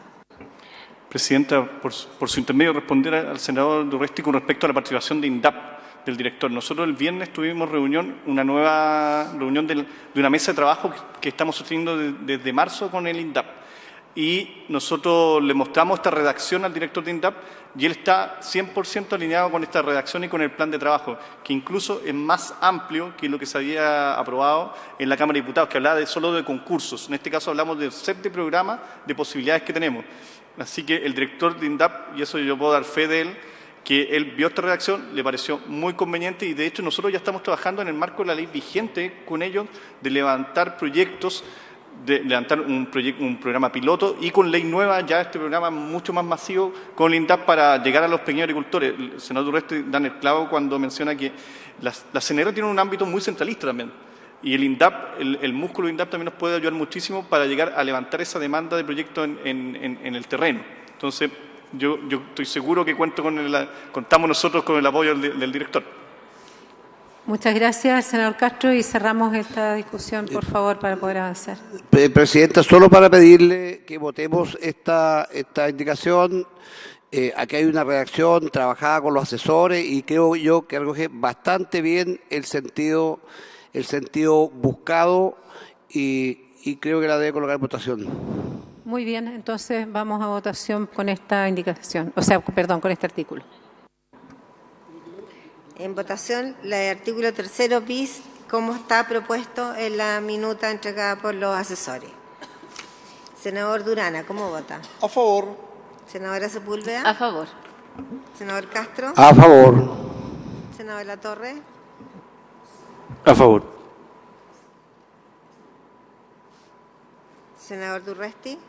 Presidenta, por su intermedio, responder al senador Durresti con respecto a la participación de INDAP, del director. Nosotros el viernes tuvimos una nueva reunión de una mesa de trabajo que estamos sosteniendo desde marzo con el INDAP. Y nosotros le mostramos esta redacción al director de INDAP y él está 100% alineado con esta redacción y con el plan de trabajo, que incluso es más amplio que lo que se había aprobado en la Cámara de Diputados, que hablaba solo de concursos. En este caso hablamos del set de programas de posibilidades que tenemos. Así que el director de INDAP, y eso yo puedo dar fe de él, que él vio esta redacción, le pareció muy conveniente y de hecho nosotros ya estamos trabajando en el marco de la ley vigente con ellos de levantar proyectos, de levantar un programa piloto y con ley nueva ya este programa mucho más masivo con el INDAP para llegar a los pequeños agricultores. El senador Durresti da el clavo cuando menciona que la CNR tiene un ámbito muy centralista también y el INDAP, el músculo INDAP también nos puede ayudar muchísimo para llegar a levantar esa demanda de proyectos en el terreno. Entonces, yo estoy seguro que contamos nosotros con el apoyo del director. Muchas gracias, senador Castro, y cerramos esta discusión, por favor, para poder avanzar. Presidenta, solo para pedirle que votemos esta indicación. Aquí hay una redacción trabajada con los asesores y creo yo que recoge bastante bien el sentido buscado y creo que la debe colocar en votación. Muy bien, entonces vamos a votación con esta indicación, con este artículo. En votación, el artículo 3º bis, como está propuesto en la minuta entregada por los asesores. Senador Durana, ¿cómo vota? A favor. Senadora Sepúlveda. A favor. Senador Castro. A favor. Senador Latorre. A favor. Senador Durresti.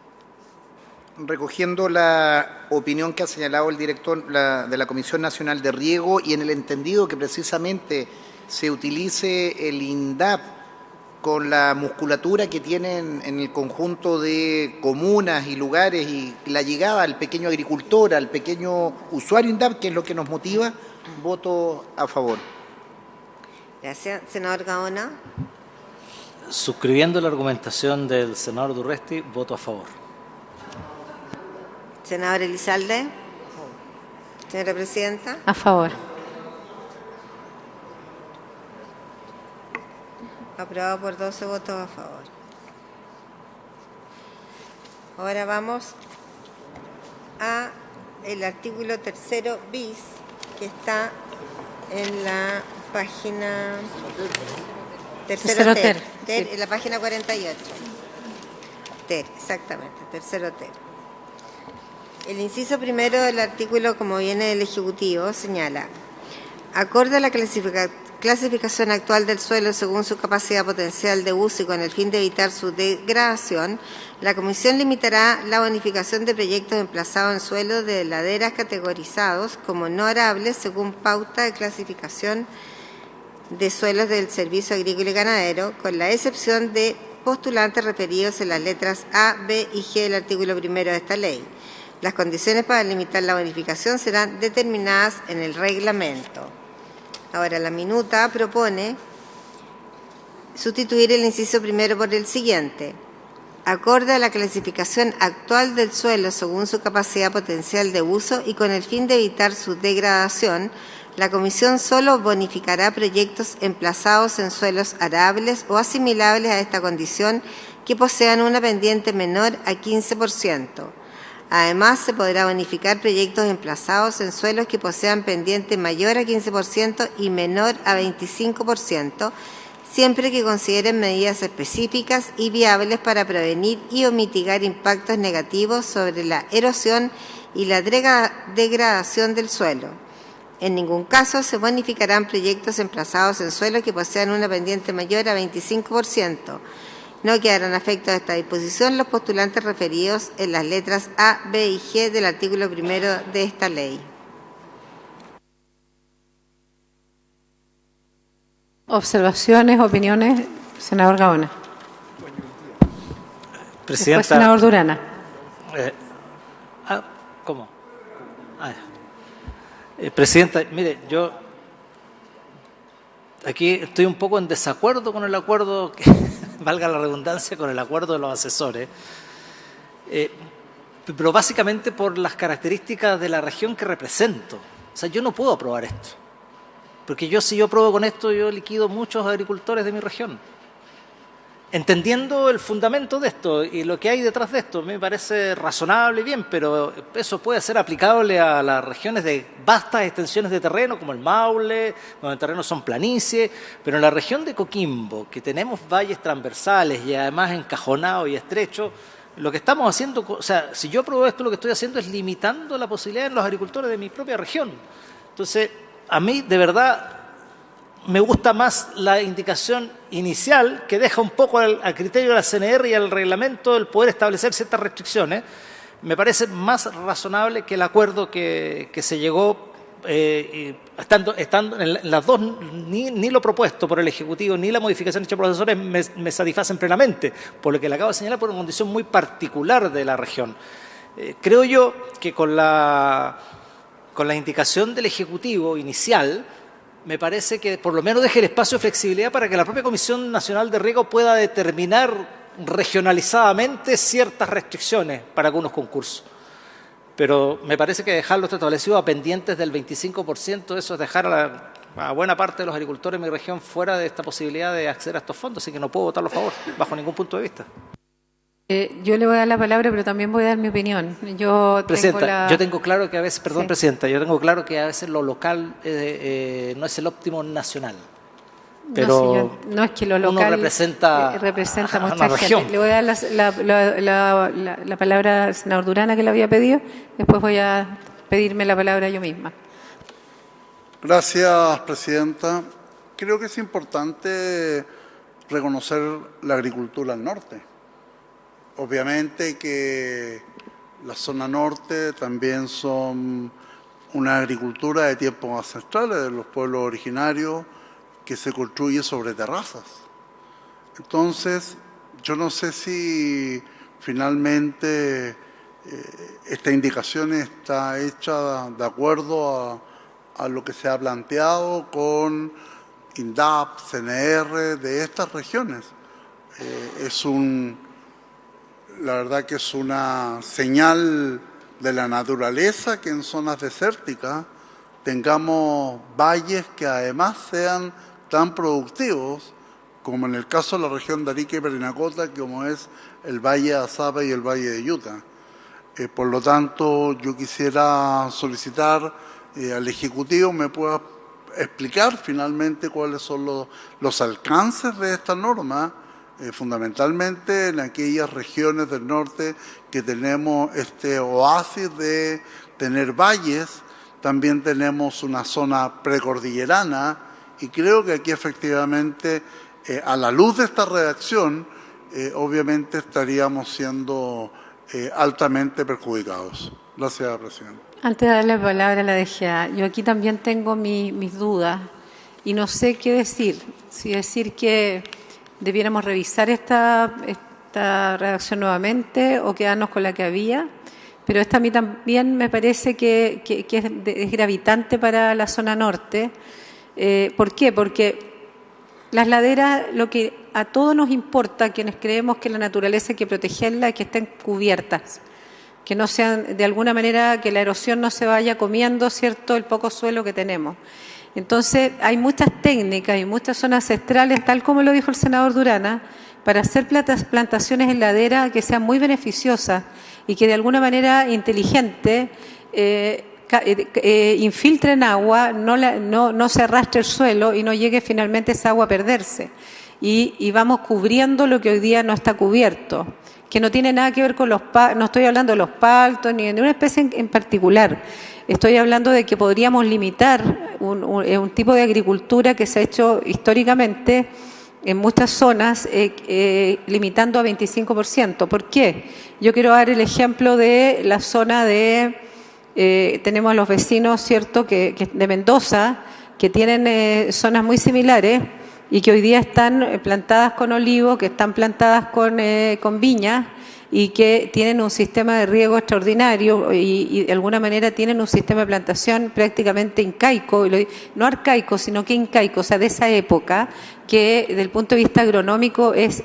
Recogiendo la opinión que ha señalado el director de la Comisión Nacional de Riego y en el entendido que precisamente se utilice el INDAP con la musculatura que tienen en el conjunto de comunas y lugares y la llegada al pequeño agricultor, al pequeño usuario INDAP, que es lo que nos motiva, voto a favor. Gracias. Senador Gaona. Suscribiendo la argumentación del senador Durresti, voto a favor. Senador Elizalde. Señora Presidenta. A favor. Aprobado por 12 votos a favor. Ahora vamos a el artículo 3º bis, que está en la página tercero ter, en la página 48. Ter, exactamente, 3º ter. El inciso primero del artículo, como viene del Ejecutivo, señala: Acorde a la clasificación actual del suelo según su capacidad potencial de uso y con el fin de evitar su degradación, la Comisión limitará la bonificación de proyectos emplazados en suelos de laderas categorizados como no arables según pauta de clasificación de suelos del Servicio Agrícola y Ganadero, con la excepción de postulantes referidos en las letras A, B y G del artículo 1 de esta ley. Las condiciones para limitar la bonificación serán determinadas en el reglamento. Ahora, la minuta propone sustituir el inciso primero por el siguiente. Acorde a la clasificación actual del suelo según su capacidad potencial de uso y con el fin de evitar su degradación, la Comisión solo bonificará proyectos emplazados en suelos arables o asimilables a esta condición que posean una pendiente menor a 15%. Además, se podrá bonificar proyectos emplazados en suelos que posean pendiente mayor a 15% y menor a 25%, siempre que consideren medidas específicas y viables para prevenir y o mitigar impactos negativos sobre la erosión y la degradación del suelo. En ningún caso se bonificarán proyectos emplazados en suelos que posean una pendiente mayor a 25%. No quedarán afectos a esta disposición los postulantes referidos en las letras A, B y G del artículo 1 de esta ley. Observaciones, opiniones, senador Gaona. Presidenta. Después, senador Durana. ¿Cómo? Presidenta, mire, yo aquí estoy un poco en desacuerdo con el acuerdo, valga la redundancia, con el acuerdo de los asesores, pero básicamente por las características de la región que represento. O sea, yo no puedo aprobar esto, porque si yo apruebo con esto, yo liquido muchos agricultores de mi región. Entendiendo el fundamento de esto y lo que hay detrás de esto, me parece razonable y bien, pero eso puede ser aplicable a las regiones de vastas extensiones de terreno, como el Maule, donde el terreno son planicies, pero en la región de Coquimbo, que tenemos valles transversales y además encajonados y estrechos, lo que estamos haciendo, o sea, si yo apruebo esto, lo que estoy haciendo es limitando la posibilidad en los agricultores de mi propia región. Entonces, a mí, de verdad, me gusta más la indicación inicial, que deja un poco al criterio de la CNR y al reglamento el poder establecer ciertas restricciones. Me parece más razonable que el acuerdo que se llegó, estando en las dos, ni lo propuesto por el Ejecutivo, ni la modificación hecha por los asesores me satisfacen plenamente, por lo que le acabo de señalar, por una condición muy particular de la región. Creo yo que con la indicación del Ejecutivo inicial, me parece que por lo menos deje el espacio de flexibilidad para que la propia Comisión Nacional de Riego pueda determinar regionalizadamente ciertas restricciones para algunos concursos. Pero me parece que dejarlo establecido a pendientes del 25%, eso es dejar a buena parte de los agricultores de mi región fuera de esta posibilidad de acceder a estos fondos, así que no puedo votarlo a favor, bajo ningún punto de vista. Yo le voy a dar la palabra, pero también voy a dar mi opinión. Presidenta, yo tengo claro que a veces, Sí. Presidenta, yo tengo claro que a veces lo local no es el óptimo nacional. Pero no, señor, no es que lo local representa a mucha una gente. región. Le voy a dar la palabra al senador Durana, que le había pedido. Después voy a pedirme la palabra yo misma. Gracias, Presidenta. Creo que es importante reconocer la agricultura al norte. Obviamente que la zona norte también son una agricultura de tiempos ancestrales de los pueblos originarios que se construye sobre terrazas. Entonces, yo no sé si finalmente esta indicación está hecha de acuerdo a lo que se ha planteado con INDAP, CNR de estas regiones. La verdad que es una señal de la naturaleza que en zonas desérticas tengamos valles que además sean tan productivos como en el caso de la región de Arica y Parinacota, como es el Valle de Azapa y el Valle de Utah. Por lo tanto, yo quisiera solicitar al Ejecutivo me pueda explicar finalmente cuáles son los alcances de esta norma, fundamentalmente en aquellas regiones del norte que tenemos este oasis de tener valles también tenemos una zona precordillerana y creo que aquí efectivamente, a la luz de esta redacción, obviamente estaríamos siendo altamente perjudicados. Gracias, presidente. Antes de darle la palabra a la DGA, yo aquí también tengo mis dudas y no sé qué decir. Si decir que debiéramos revisar esta redacción nuevamente o quedarnos con la que había, pero esta a mí también me parece que es gravitante para la zona norte. ¿Por qué? Porque las laderas, lo que a todos nos importa, quienes creemos que la naturaleza hay que protegerla, es que estén cubiertas, que no sean, de alguna manera, que la erosión no se vaya comiendo, ¿cierto?, el poco suelo que tenemos. Entonces, hay muchas técnicas y muchas zonas ancestrales, tal como lo dijo el senador Durana, para hacer plantaciones en ladera que sean muy beneficiosas y que de alguna manera inteligente infiltren agua, no se arrastre el suelo y no llegue finalmente esa agua a perderse. Y vamos cubriendo lo que hoy día no está cubierto, que no tiene nada que ver con no estoy hablando de los paltos ni de una especie en particular. Estoy hablando de que podríamos limitar un tipo de agricultura que se ha hecho históricamente en muchas zonas, limitando a 25%. ¿Por qué? Yo quiero dar el ejemplo de la zona tenemos a los vecinos, ¿cierto?, que de Mendoza, que tienen zonas muy similares y que hoy día están plantadas con olivo, que están plantadas con viña y que tienen un sistema de riego extraordinario y de alguna manera tienen un sistema de plantación prácticamente incaico, no arcaico, sino que incaico, o sea, de esa época, que desde el punto de vista agronómico es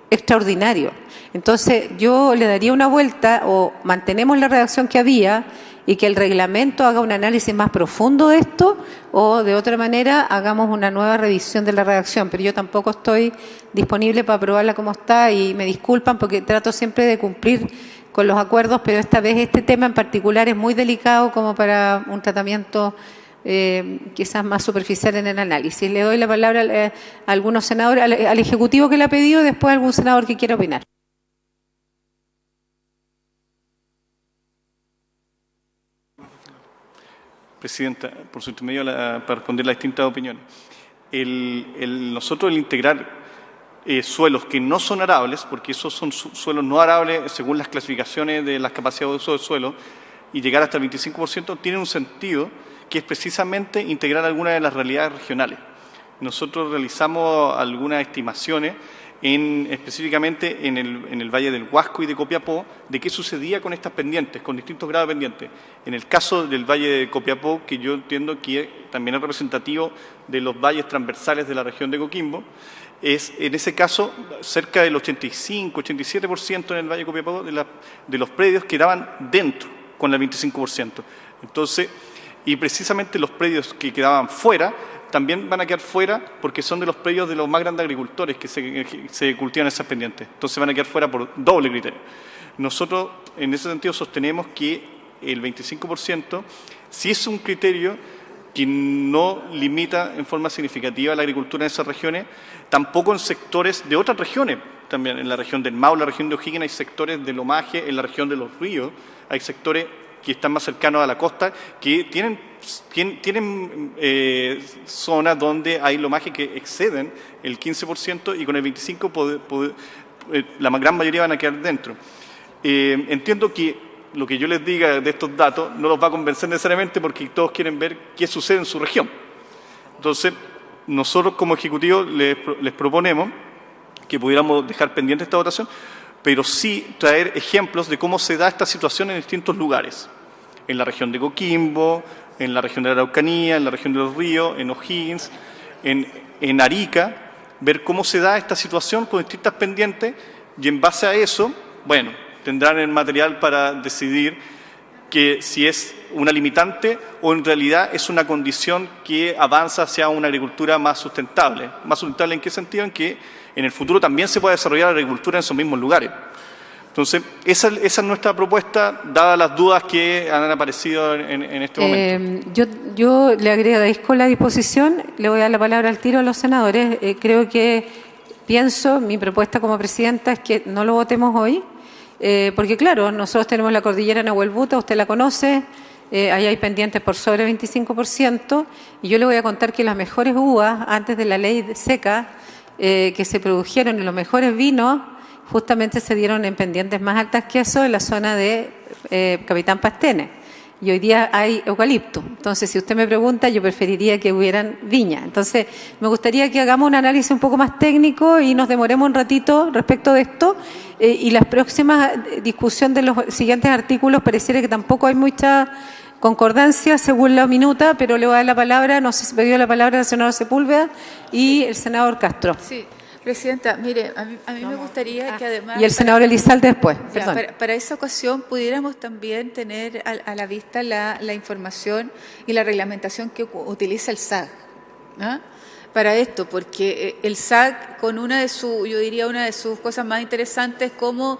extraordinario. Entonces, yo le daría una vuelta, o mantenemos la redacción que había y que el reglamento haga un análisis más profundo de esto, o de otra manera hagamos una nueva revisión de la redacción. Pero yo tampoco estoy disponible para aprobarla como está y me disculpan porque trato siempre de cumplir con los acuerdos, pero esta vez este tema en particular es muy delicado como para un tratamiento quizás más superficial en el análisis. Le doy la palabra a algunos senadores, al Ejecutivo que la ha pedido, y después a algún senador que quiera opinar. Presidenta, por su intermedio, para responder las distintas opiniones. Nosotros el integrar suelos que no son arables, porque esos son suelos no arables según las clasificaciones de las capacidades de uso del suelo, y llegar hasta el 25%, tiene un sentido que es precisamente integrar algunas de las realidades regionales. Nosotros realizamos algunas estimaciones específicamente en el Valle del Huasco y de Copiapó, de qué sucedía con estas pendientes, con distintos grados de pendientes. En el caso del Valle de Copiapó, que yo entiendo que también es representativo de los valles transversales de la región de Coquimbo, es en ese caso cerca del 85-87% en el Valle de Copiapó de los predios quedaban dentro con el 25%. Entonces, y precisamente los predios que quedaban fuera también van a quedar fuera porque son de los predios de los más grandes agricultores que se cultivan esas pendientes. Entonces van a quedar fuera por doble criterio. Nosotros, en ese sentido, sostenemos que el 25% sí es un criterio que no limita en forma significativa la agricultura en esas regiones, tampoco en sectores de otras regiones. También en la región del Maule, la región de O'Higgins, hay sectores del Omaje, en la región de los ríos, hay sectores que están más cercanos a la costa, que tienen zonas donde hay lomaje que exceden el 15% y con el 25% la gran mayoría van a quedar dentro. Entiendo que lo que yo les diga de estos datos no los va a convencer necesariamente porque todos quieren ver qué sucede en su región. Entonces, nosotros como Ejecutivo les proponemos que pudiéramos dejar pendiente esta votación, pero sí traer ejemplos de cómo se da esta situación en distintos lugares. En la región de Coquimbo, en la región de la Araucanía, en la región de los ríos, en O'Higgins, en Arica, ver cómo se da esta situación con distintas pendientes y en base a eso, bueno, tendrán el material para decidir que si es una limitante o en realidad es una condición que avanza hacia una agricultura más sustentable. ¿Más sustentable en qué sentido? En que en el futuro también se pueda desarrollar la agricultura en esos mismos lugares. Entonces, esa es nuestra propuesta, dadas las dudas que han aparecido en este momento. Yo le agradezco la disposición, le voy a dar la palabra al tiro a los senadores. Creo que mi propuesta como presidenta es que no lo votemos hoy, porque claro, nosotros tenemos la cordillera Nahuel Buta, usted la conoce, ahí hay pendientes por sobre 25%, y yo le voy a contar que las mejores uvas, antes de la ley seca, que se produjeron en los mejores vinos, justamente se dieron en pendientes más altas que eso en la zona de Capitán Pastene. Y hoy día hay eucalipto. Entonces, si usted me pregunta, yo preferiría que hubieran viña. Entonces, me gustaría que hagamos un análisis un poco más técnico y nos demoremos un ratito respecto de esto. Y las próximas discusión de los siguientes artículos pareciera que tampoco hay mucha concordancia según la minuta, pero le voy a dar la palabra, no sé si pidió la palabra el senador Sepúlveda y el senador Castro. Sí. Presidenta, mire, a mí me gustaría que además... Y el senador Elizalde después, perdón. Para esa ocasión pudiéramos también tener a la vista la información y la reglamentación que utiliza el SAG, ¿no? Para esto, porque el SAG, con una de sus cosas más interesantes, es cómo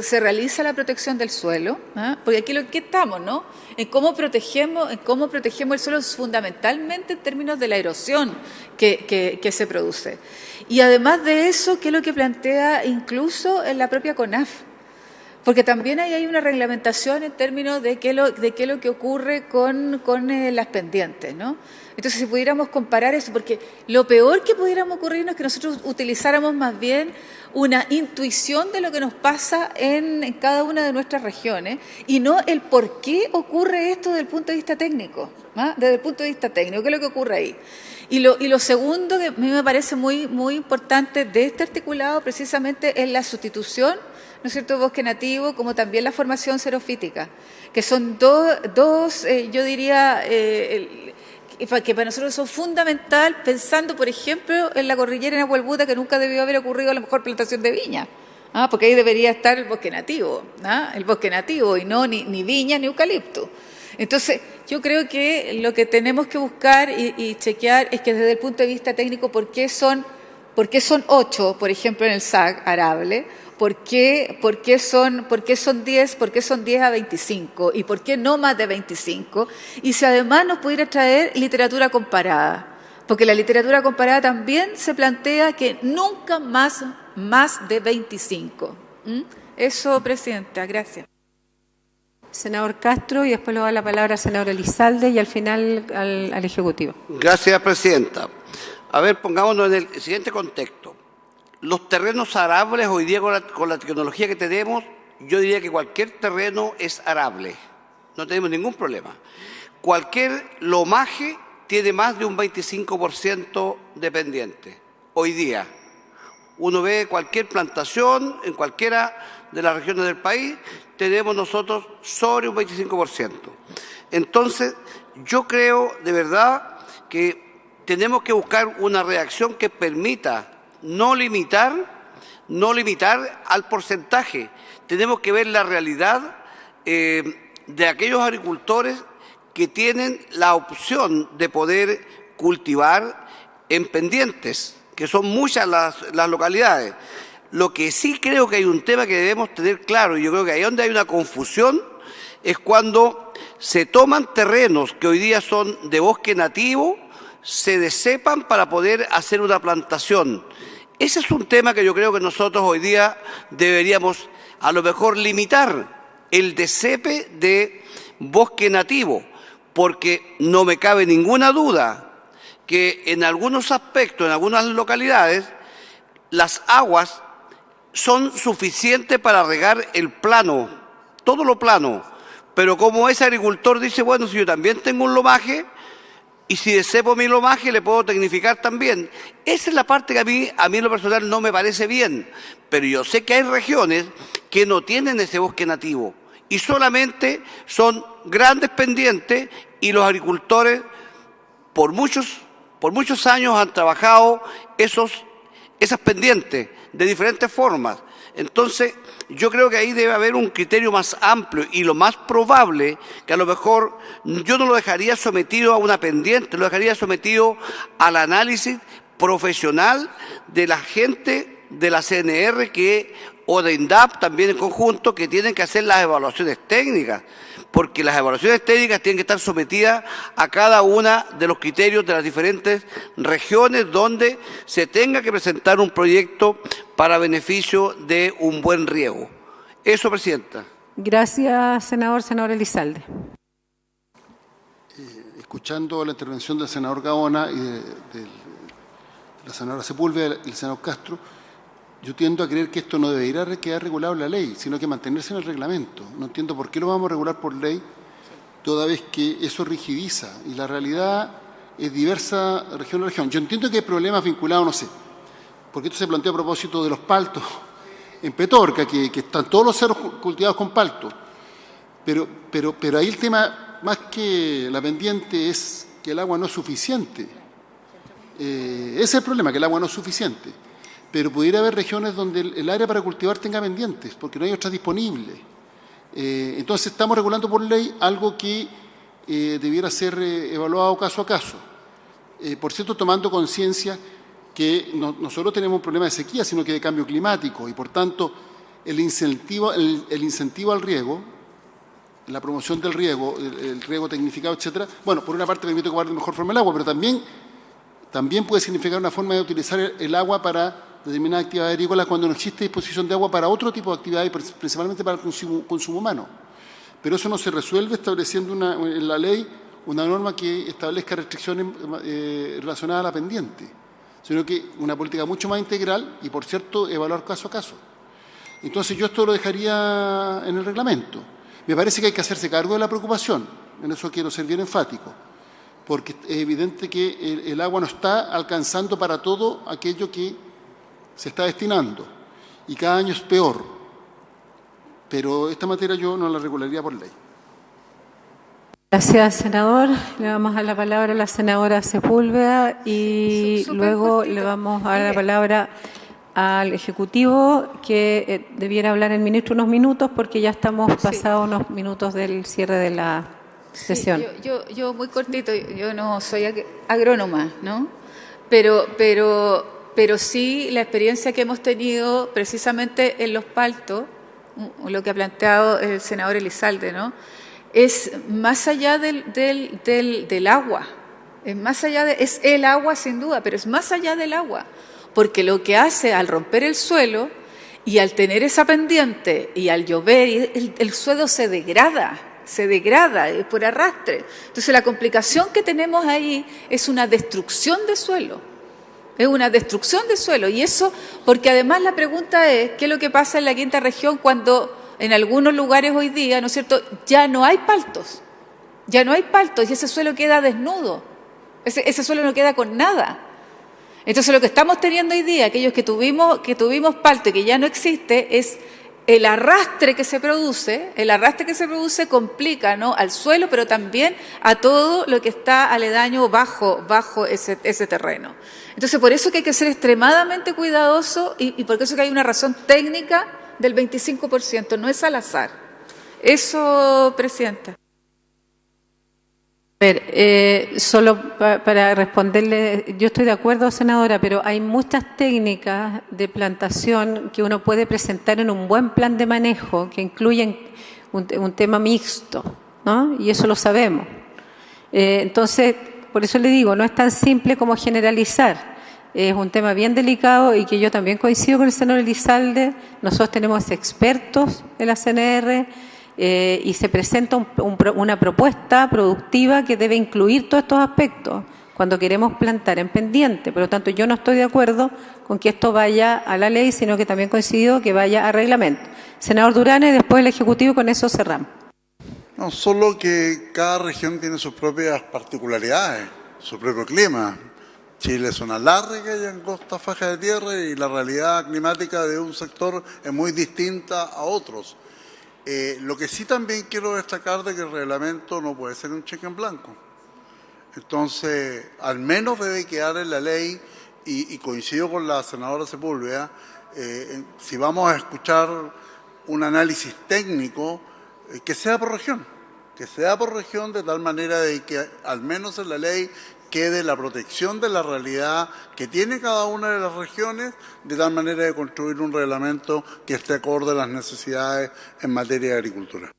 se realiza la protección del suelo, ¿no? Porque aquí lo que estamos, ¿no? En cómo protegemos el suelo fundamentalmente en términos de la erosión que se produce. Y además de eso, ¿qué es lo que plantea incluso en la propia CONAF? Porque también ahí hay una reglamentación en términos de qué es lo que ocurre con las pendientes, ¿no? Entonces, si pudiéramos comparar eso, porque lo peor que pudiéramos ocurrirnos es que nosotros utilizáramos más bien una intuición de lo que nos pasa en cada una de nuestras regiones y no el por qué ocurre esto desde el punto de vista técnico, ¿no? Desde el punto de vista técnico, ¿qué es lo que ocurre ahí? Y lo segundo que a mí me parece muy, muy importante de este articulado precisamente es la sustitución, ¿no es cierto?, bosque nativo, como también la formación xerofítica, que son dos yo diría, que para nosotros son fundamental, pensando, por ejemplo, en la cordillera en Agualbuta, que nunca debió haber ocurrido a la mejor plantación de viña, porque ahí debería estar el bosque nativo, y no ni viña ni eucalipto. Entonces, yo creo que lo que tenemos que buscar y chequear es que desde el punto de vista técnico, ¿por qué son 8, por ejemplo, en el SAG arable? ¿Por qué son 10? ¿Por qué son 10 a 25? ¿Y por qué no más de 25? Y si además nos pudiera traer literatura comparada, porque la literatura comparada también se plantea que nunca más de 25. Eso, Presidenta, gracias. Senador Castro, y después le doy la palabra al senador Elizalde y al final al Ejecutivo. Gracias, Presidenta. A ver, pongámonos en el siguiente contexto. Los terrenos arables hoy día con la tecnología que tenemos, yo diría que cualquier terreno es arable. No tenemos ningún problema. Cualquier lomaje tiene más de un 25% de pendiente. Hoy día. Uno ve cualquier plantación en cualquiera de las regiones del país, tenemos nosotros sobre un 25%. Entonces, yo creo de verdad que tenemos que buscar una reacción que permita no limitar al porcentaje. Tenemos que ver la realidad de aquellos agricultores que tienen la opción de poder cultivar en pendientes, que son muchas las localidades. Lo que sí creo que hay un tema que debemos tener claro, y yo creo que ahí donde hay una confusión, es cuando se toman terrenos que hoy día son de bosque nativo, se descepan para poder hacer una plantación. Ese es un tema que yo creo que nosotros hoy día deberíamos a lo mejor limitar el descepe de bosque nativo, porque no me cabe ninguna duda que en algunos aspectos, en algunas localidades, las aguas son suficientes para regar el plano, todo lo plano, pero como ese agricultor dice, bueno, si yo también tengo un lomaje, y si descepo mi lomaje le puedo tecnificar también. Esa es la parte que a mí en lo personal no me parece bien, pero yo sé que hay regiones que no tienen ese bosque nativo y solamente son grandes pendientes y los agricultores por muchos años han trabajado esas pendientes de diferentes formas. Entonces, yo creo que ahí debe haber un criterio más amplio y lo más probable que a lo mejor yo no lo dejaría sometido a una pendiente, lo dejaría sometido al análisis profesional de la gente de la CNR o de INDAP también en conjunto, que tienen que hacer las evaluaciones técnicas, porque las evaluaciones técnicas tienen que estar sometidas a cada una de los criterios de las diferentes regiones donde se tenga que presentar un proyecto para beneficio de un buen riego. Eso, Presidenta. Gracias, senador. Senador Elizalde. escuchando la intervención del senador Gaona y de la senadora Sepúlveda y el senador Castro, yo tiendo a creer que esto no debería quedar regulado en la ley, sino que mantenerse en el reglamento. No entiendo por qué lo vamos a regular por ley, toda vez que eso rigidiza y la realidad es diversa región a región. Yo entiendo que hay problemas vinculados, no sé, porque esto se plantea a propósito de los paltos en Petorca, que están todos los cerros cultivados con palto. Pero ahí el tema, más que la pendiente, es que el agua no es suficiente. Ese es el problema, que el agua no es suficiente. Pero pudiera haber regiones donde el área para cultivar tenga pendientes, porque no hay otras disponibles. Entonces estamos regulando por ley algo que debiera ser evaluado caso a caso. Por cierto, tomando conciencia que no solo tenemos un problema de sequía, sino que de cambio climático, y por tanto el incentivo al riego, la promoción del riego, el riego tecnificado, etcétera, bueno, por una parte permite ocupar de mejor forma el agua, pero también puede significar una forma de utilizar el agua para determinadas actividades agrícolas cuando no existe disposición de agua para otro tipo de actividades, principalmente para el consumo humano. Pero eso no se resuelve estableciendo en la ley una norma que establezca restricciones relacionadas a la pendiente, sino que una política mucho más integral y, por cierto, evaluar caso a caso. Entonces yo esto lo dejaría en el reglamento. Me parece que hay que hacerse cargo de la preocupación, en eso quiero ser bien enfático, porque es evidente que el agua no está alcanzando para todo aquello que se está destinando, y cada año es peor. Pero esta materia yo no la regularía por ley. Gracias, senador. Le vamos a dar la palabra a la senadora Sepúlveda y luego le vamos a dar la palabra al Ejecutivo, que debiera hablar el ministro unos minutos porque ya estamos pasados unos minutos del cierre de la sesión. Yo muy cortito, yo no soy agrónoma, ¿no? Pero sí la experiencia que hemos tenido precisamente en los paltos, lo que ha planteado el senador Elizalde, ¿no? Es más allá del agua, es el agua sin duda, pero es más allá del agua, porque lo que hace al romper el suelo y al tener esa pendiente y al llover, el suelo se degrada por arrastre. Entonces la complicación que tenemos ahí es una destrucción de suelo. Y eso, porque además la pregunta es, ¿qué es lo que pasa en la quinta región cuando en algunos lugares hoy día, ¿no es cierto?, ya no hay paltos y ese suelo queda desnudo, ese suelo no queda con nada. Entonces lo que estamos teniendo hoy día, aquellos que tuvimos palto y que ya no existe, es el arrastre que se produce complica, ¿no?, al suelo, pero también a todo lo que está aledaño bajo ese terreno. Entonces, por eso que hay que ser extremadamente cuidadoso y por eso que hay una razón técnica del 25%, no es al azar. Eso, Presidenta. A ver, solo para responderle, yo estoy de acuerdo, senadora, pero hay muchas técnicas de plantación que uno puede presentar en un buen plan de manejo que incluyen un tema mixto, ¿no? Y eso lo sabemos. Entonces, por eso le digo, no es tan simple como generalizar. Es un tema bien delicado y que yo también coincido con el senador Elizalde. Nosotros tenemos expertos en la CNR y se presenta una propuesta productiva que debe incluir todos estos aspectos cuando queremos plantar en pendiente. Por lo tanto, yo no estoy de acuerdo con que esto vaya a la ley, sino que también coincido que vaya a reglamento. Senador Durán, y después el Ejecutivo, con eso cerramos. No, solo que cada región tiene sus propias particularidades, su propio clima. Chile es una larga y angosta faja de tierra y la realidad climática de un sector es muy distinta a otros. Lo que sí también quiero destacar de que el reglamento no puede ser un cheque en blanco. Entonces, al menos debe quedar en la ley, y coincido con la senadora Sepúlveda, si vamos a escuchar un análisis técnico, que sea por región, de tal manera de que al menos en la ley quede la protección de la realidad que tiene cada una de las regiones, de tal manera de construir un reglamento que esté acorde a las necesidades en materia de agricultura.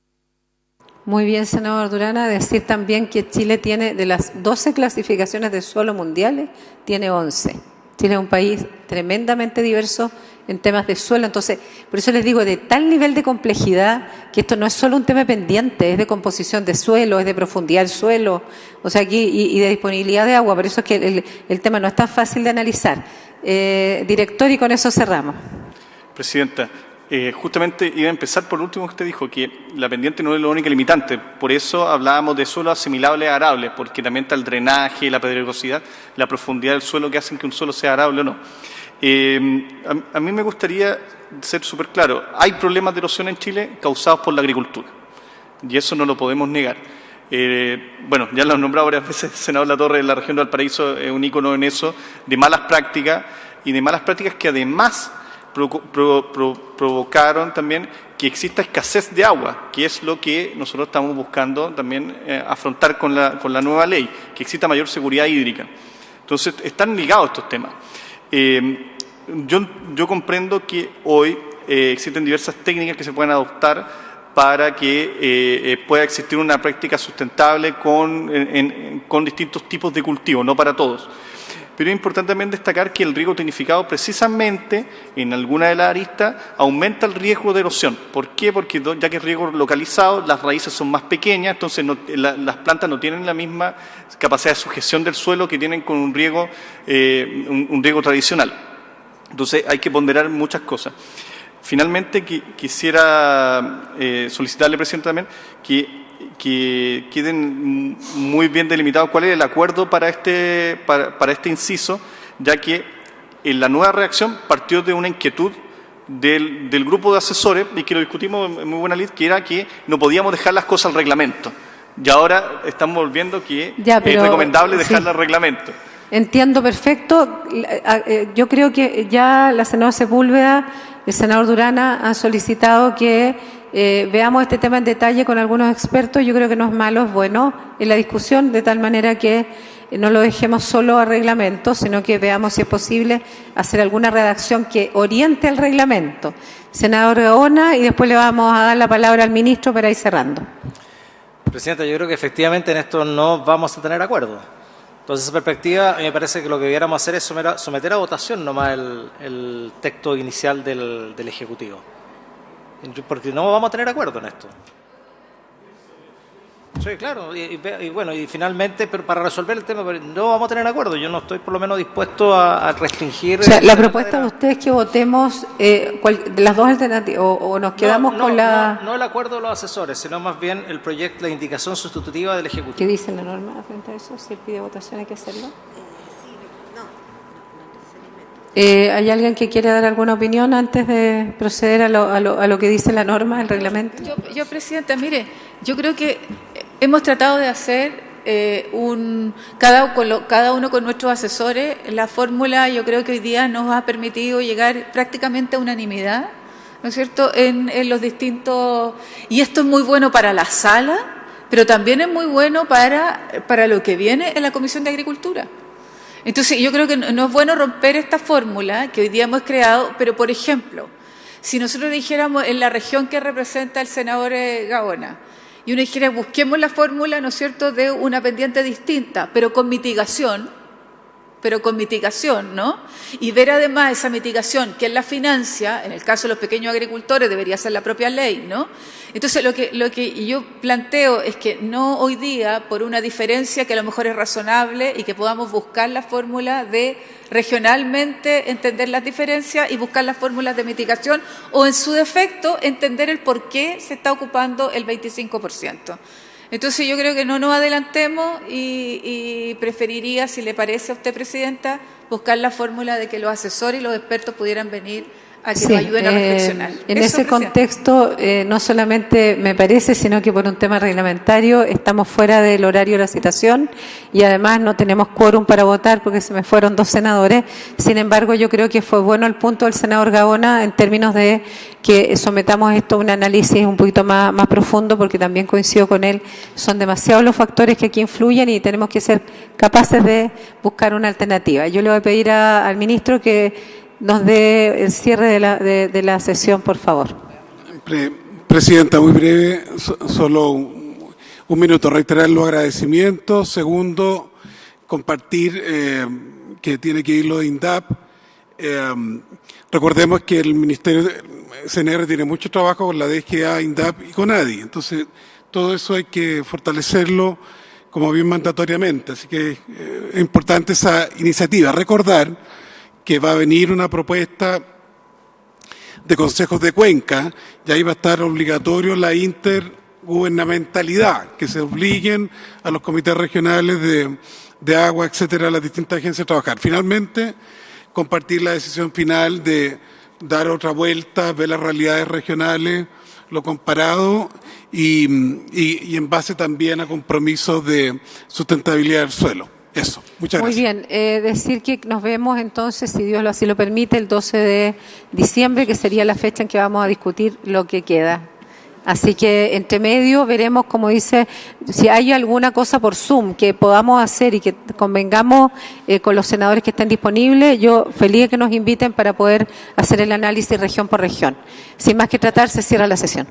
Muy bien, senador Durana. Decir también que Chile tiene, de las 12 clasificaciones de suelo mundiales, tiene 11. Chile es un país tremendamente diverso en temas de suelo. Entonces, por eso les digo, de tal nivel de complejidad, que esto no es solo un tema pendiente, es de composición de suelo, es de profundidad del suelo, o sea, aquí, y de disponibilidad de agua. Por eso es que el tema no es tan fácil de analizar. Director, y con eso cerramos. Presidenta, justamente iba a empezar por lo último que usted dijo, que la pendiente no es la única limitante. Por eso hablábamos de suelos asimilables a arables, porque también está el drenaje, la pedregosidad, la profundidad del suelo que hacen que un suelo sea arable o no. A mí me gustaría ser súper claro. Hay problemas de erosión en Chile causados por la agricultura, y eso no lo podemos negar. Bueno, ya lo han nombrado varias veces el senador Latorre de la región de Valparaíso, es un ícono en eso, de malas prácticas, y de malas prácticas que además provocaron también que exista escasez de agua, que es lo que nosotros estamos buscando también afrontar con la nueva ley, que exista mayor seguridad hídrica. Entonces, están ligados estos temas. Yo comprendo que hoy existen diversas técnicas que se pueden adoptar para que pueda existir una práctica sustentable con distintos tipos de cultivos, no para todos. Pero es importante también destacar que el riego tonificado precisamente en alguna de las aristas aumenta el riesgo de erosión. ¿Por qué? Porque ya que es riego localizado, las raíces son más pequeñas, entonces las plantas no tienen la misma capacidad de sujeción del suelo que tienen con un riego tradicional. Entonces hay que ponderar muchas cosas. Finalmente, quisiera solicitarle, presidente, también que queden muy bien delimitados cuál es el acuerdo para este inciso, ya que en la nueva redacción partió de una inquietud del grupo de asesores, y que lo discutimos en muy buena lid, que era que no podíamos dejar las cosas al reglamento. Y ahora estamos volviendo que es recomendable dejarlas al reglamento. Entiendo perfecto. Yo creo que ya la senadora Sepúlveda, el senador Durana han solicitado que veamos este tema en detalle con algunos expertos. Yo creo que no es malo, es bueno en la discusión, de tal manera que no lo dejemos solo a reglamento, sino que veamos si es posible hacer alguna redacción que oriente al reglamento. Senador Gaona, y después le vamos a dar la palabra al ministro para ir cerrando. Presidenta, yo creo que efectivamente en esto no vamos a tener acuerdo. Entonces, esa perspectiva, me parece que lo que debiéramos hacer es someter a votación nomás el texto inicial del Ejecutivo. Porque no vamos a tener acuerdo en esto. Sí, claro, y bueno, y finalmente, pero para resolver el tema, no vamos a tener acuerdo. Yo no estoy por lo menos dispuesto a restringir... O sea, la propuesta de ustedes es que votemos de las dos alternativas, o nos quedamos con la... No el acuerdo de los asesores, sino más bien el proyecto, la indicación sustitutiva del Ejecutivo. ¿Qué dice la norma frente a eso? Si pide votación, ¿hay que hacerlo? ¿Hay alguien que quiera dar alguna opinión antes de proceder a lo que dice la norma, el reglamento? Yo, Presidenta, mire, yo creo que hemos tratado de hacer cada uno con nuestros asesores. La fórmula, yo creo que hoy día nos ha permitido llegar prácticamente a unanimidad, ¿no es cierto?, en los distintos... Y esto es muy bueno para la sala, pero también es muy bueno para lo que viene en la Comisión de Agricultura. Entonces, yo creo que no es bueno romper esta fórmula que hoy día hemos creado, pero, por ejemplo, si nosotros dijéramos en la región que representa el senador Gaona, y uno dijera, busquemos la fórmula, ¿no es cierto?, de una pendiente distinta, pero con mitigación, ¿no? Y ver además esa mitigación, que es la financia, en el caso de los pequeños agricultores debería ser la propia ley, ¿no? Entonces lo que yo planteo es que no hoy día, por una diferencia que a lo mejor es razonable, y que podamos buscar la fórmula de regionalmente entender las diferencias y buscar las fórmulas de mitigación, o en su defecto entender el por qué se está ocupando el 25%. Entonces yo creo que no nos adelantemos y preferiría, si le parece a usted, Presidenta, buscar la fórmula de que los asesores y los expertos pudieran venir a que nos ayuden a reflexionar. En ese contexto, no solamente me parece, sino que por un tema reglamentario estamos fuera del horario de la citación y además no tenemos quórum para votar porque se me fueron 2 senadores. Sin embargo, yo creo que fue bueno el punto del senador Gaona en términos de que sometamos esto a un análisis un poquito más profundo, porque también coincido con él, son demasiados los factores que aquí influyen y tenemos que ser capaces de buscar una alternativa. Yo le voy a pedir al ministro que nos dé el cierre de la sesión, por favor. Presidenta, muy breve, solo un minuto. Reiterar los agradecimientos. Segundo, compartir que tiene que ir lo de INDAP. Recordemos que el Ministerio de CNR tiene mucho trabajo con la DGA, INDAP y CONADI. Entonces, todo eso hay que fortalecerlo como bien mandatoriamente. Así que es importante esa iniciativa. Recordar que va a venir una propuesta de consejos de cuenca y ahí va a estar obligatorio la intergubernamentalidad, que se obliguen a los comités regionales de agua, etcétera, a las distintas agencias a trabajar. Finalmente, compartir la decisión final de dar otra vuelta, ver las realidades regionales, lo comparado y en base también a compromisos de sustentabilidad del suelo. Eso, muchas gracias. Muy bien, decir que nos vemos entonces, si Dios así lo permite, el 12 de diciembre, que sería la fecha en que vamos a discutir lo que queda. Así que entre medio veremos, como dice, si hay alguna cosa por Zoom que podamos hacer y que convengamos con los senadores que estén disponibles. Yo feliz de que nos inviten para poder hacer el análisis región por región. Sin más que tratar, se cierra la sesión.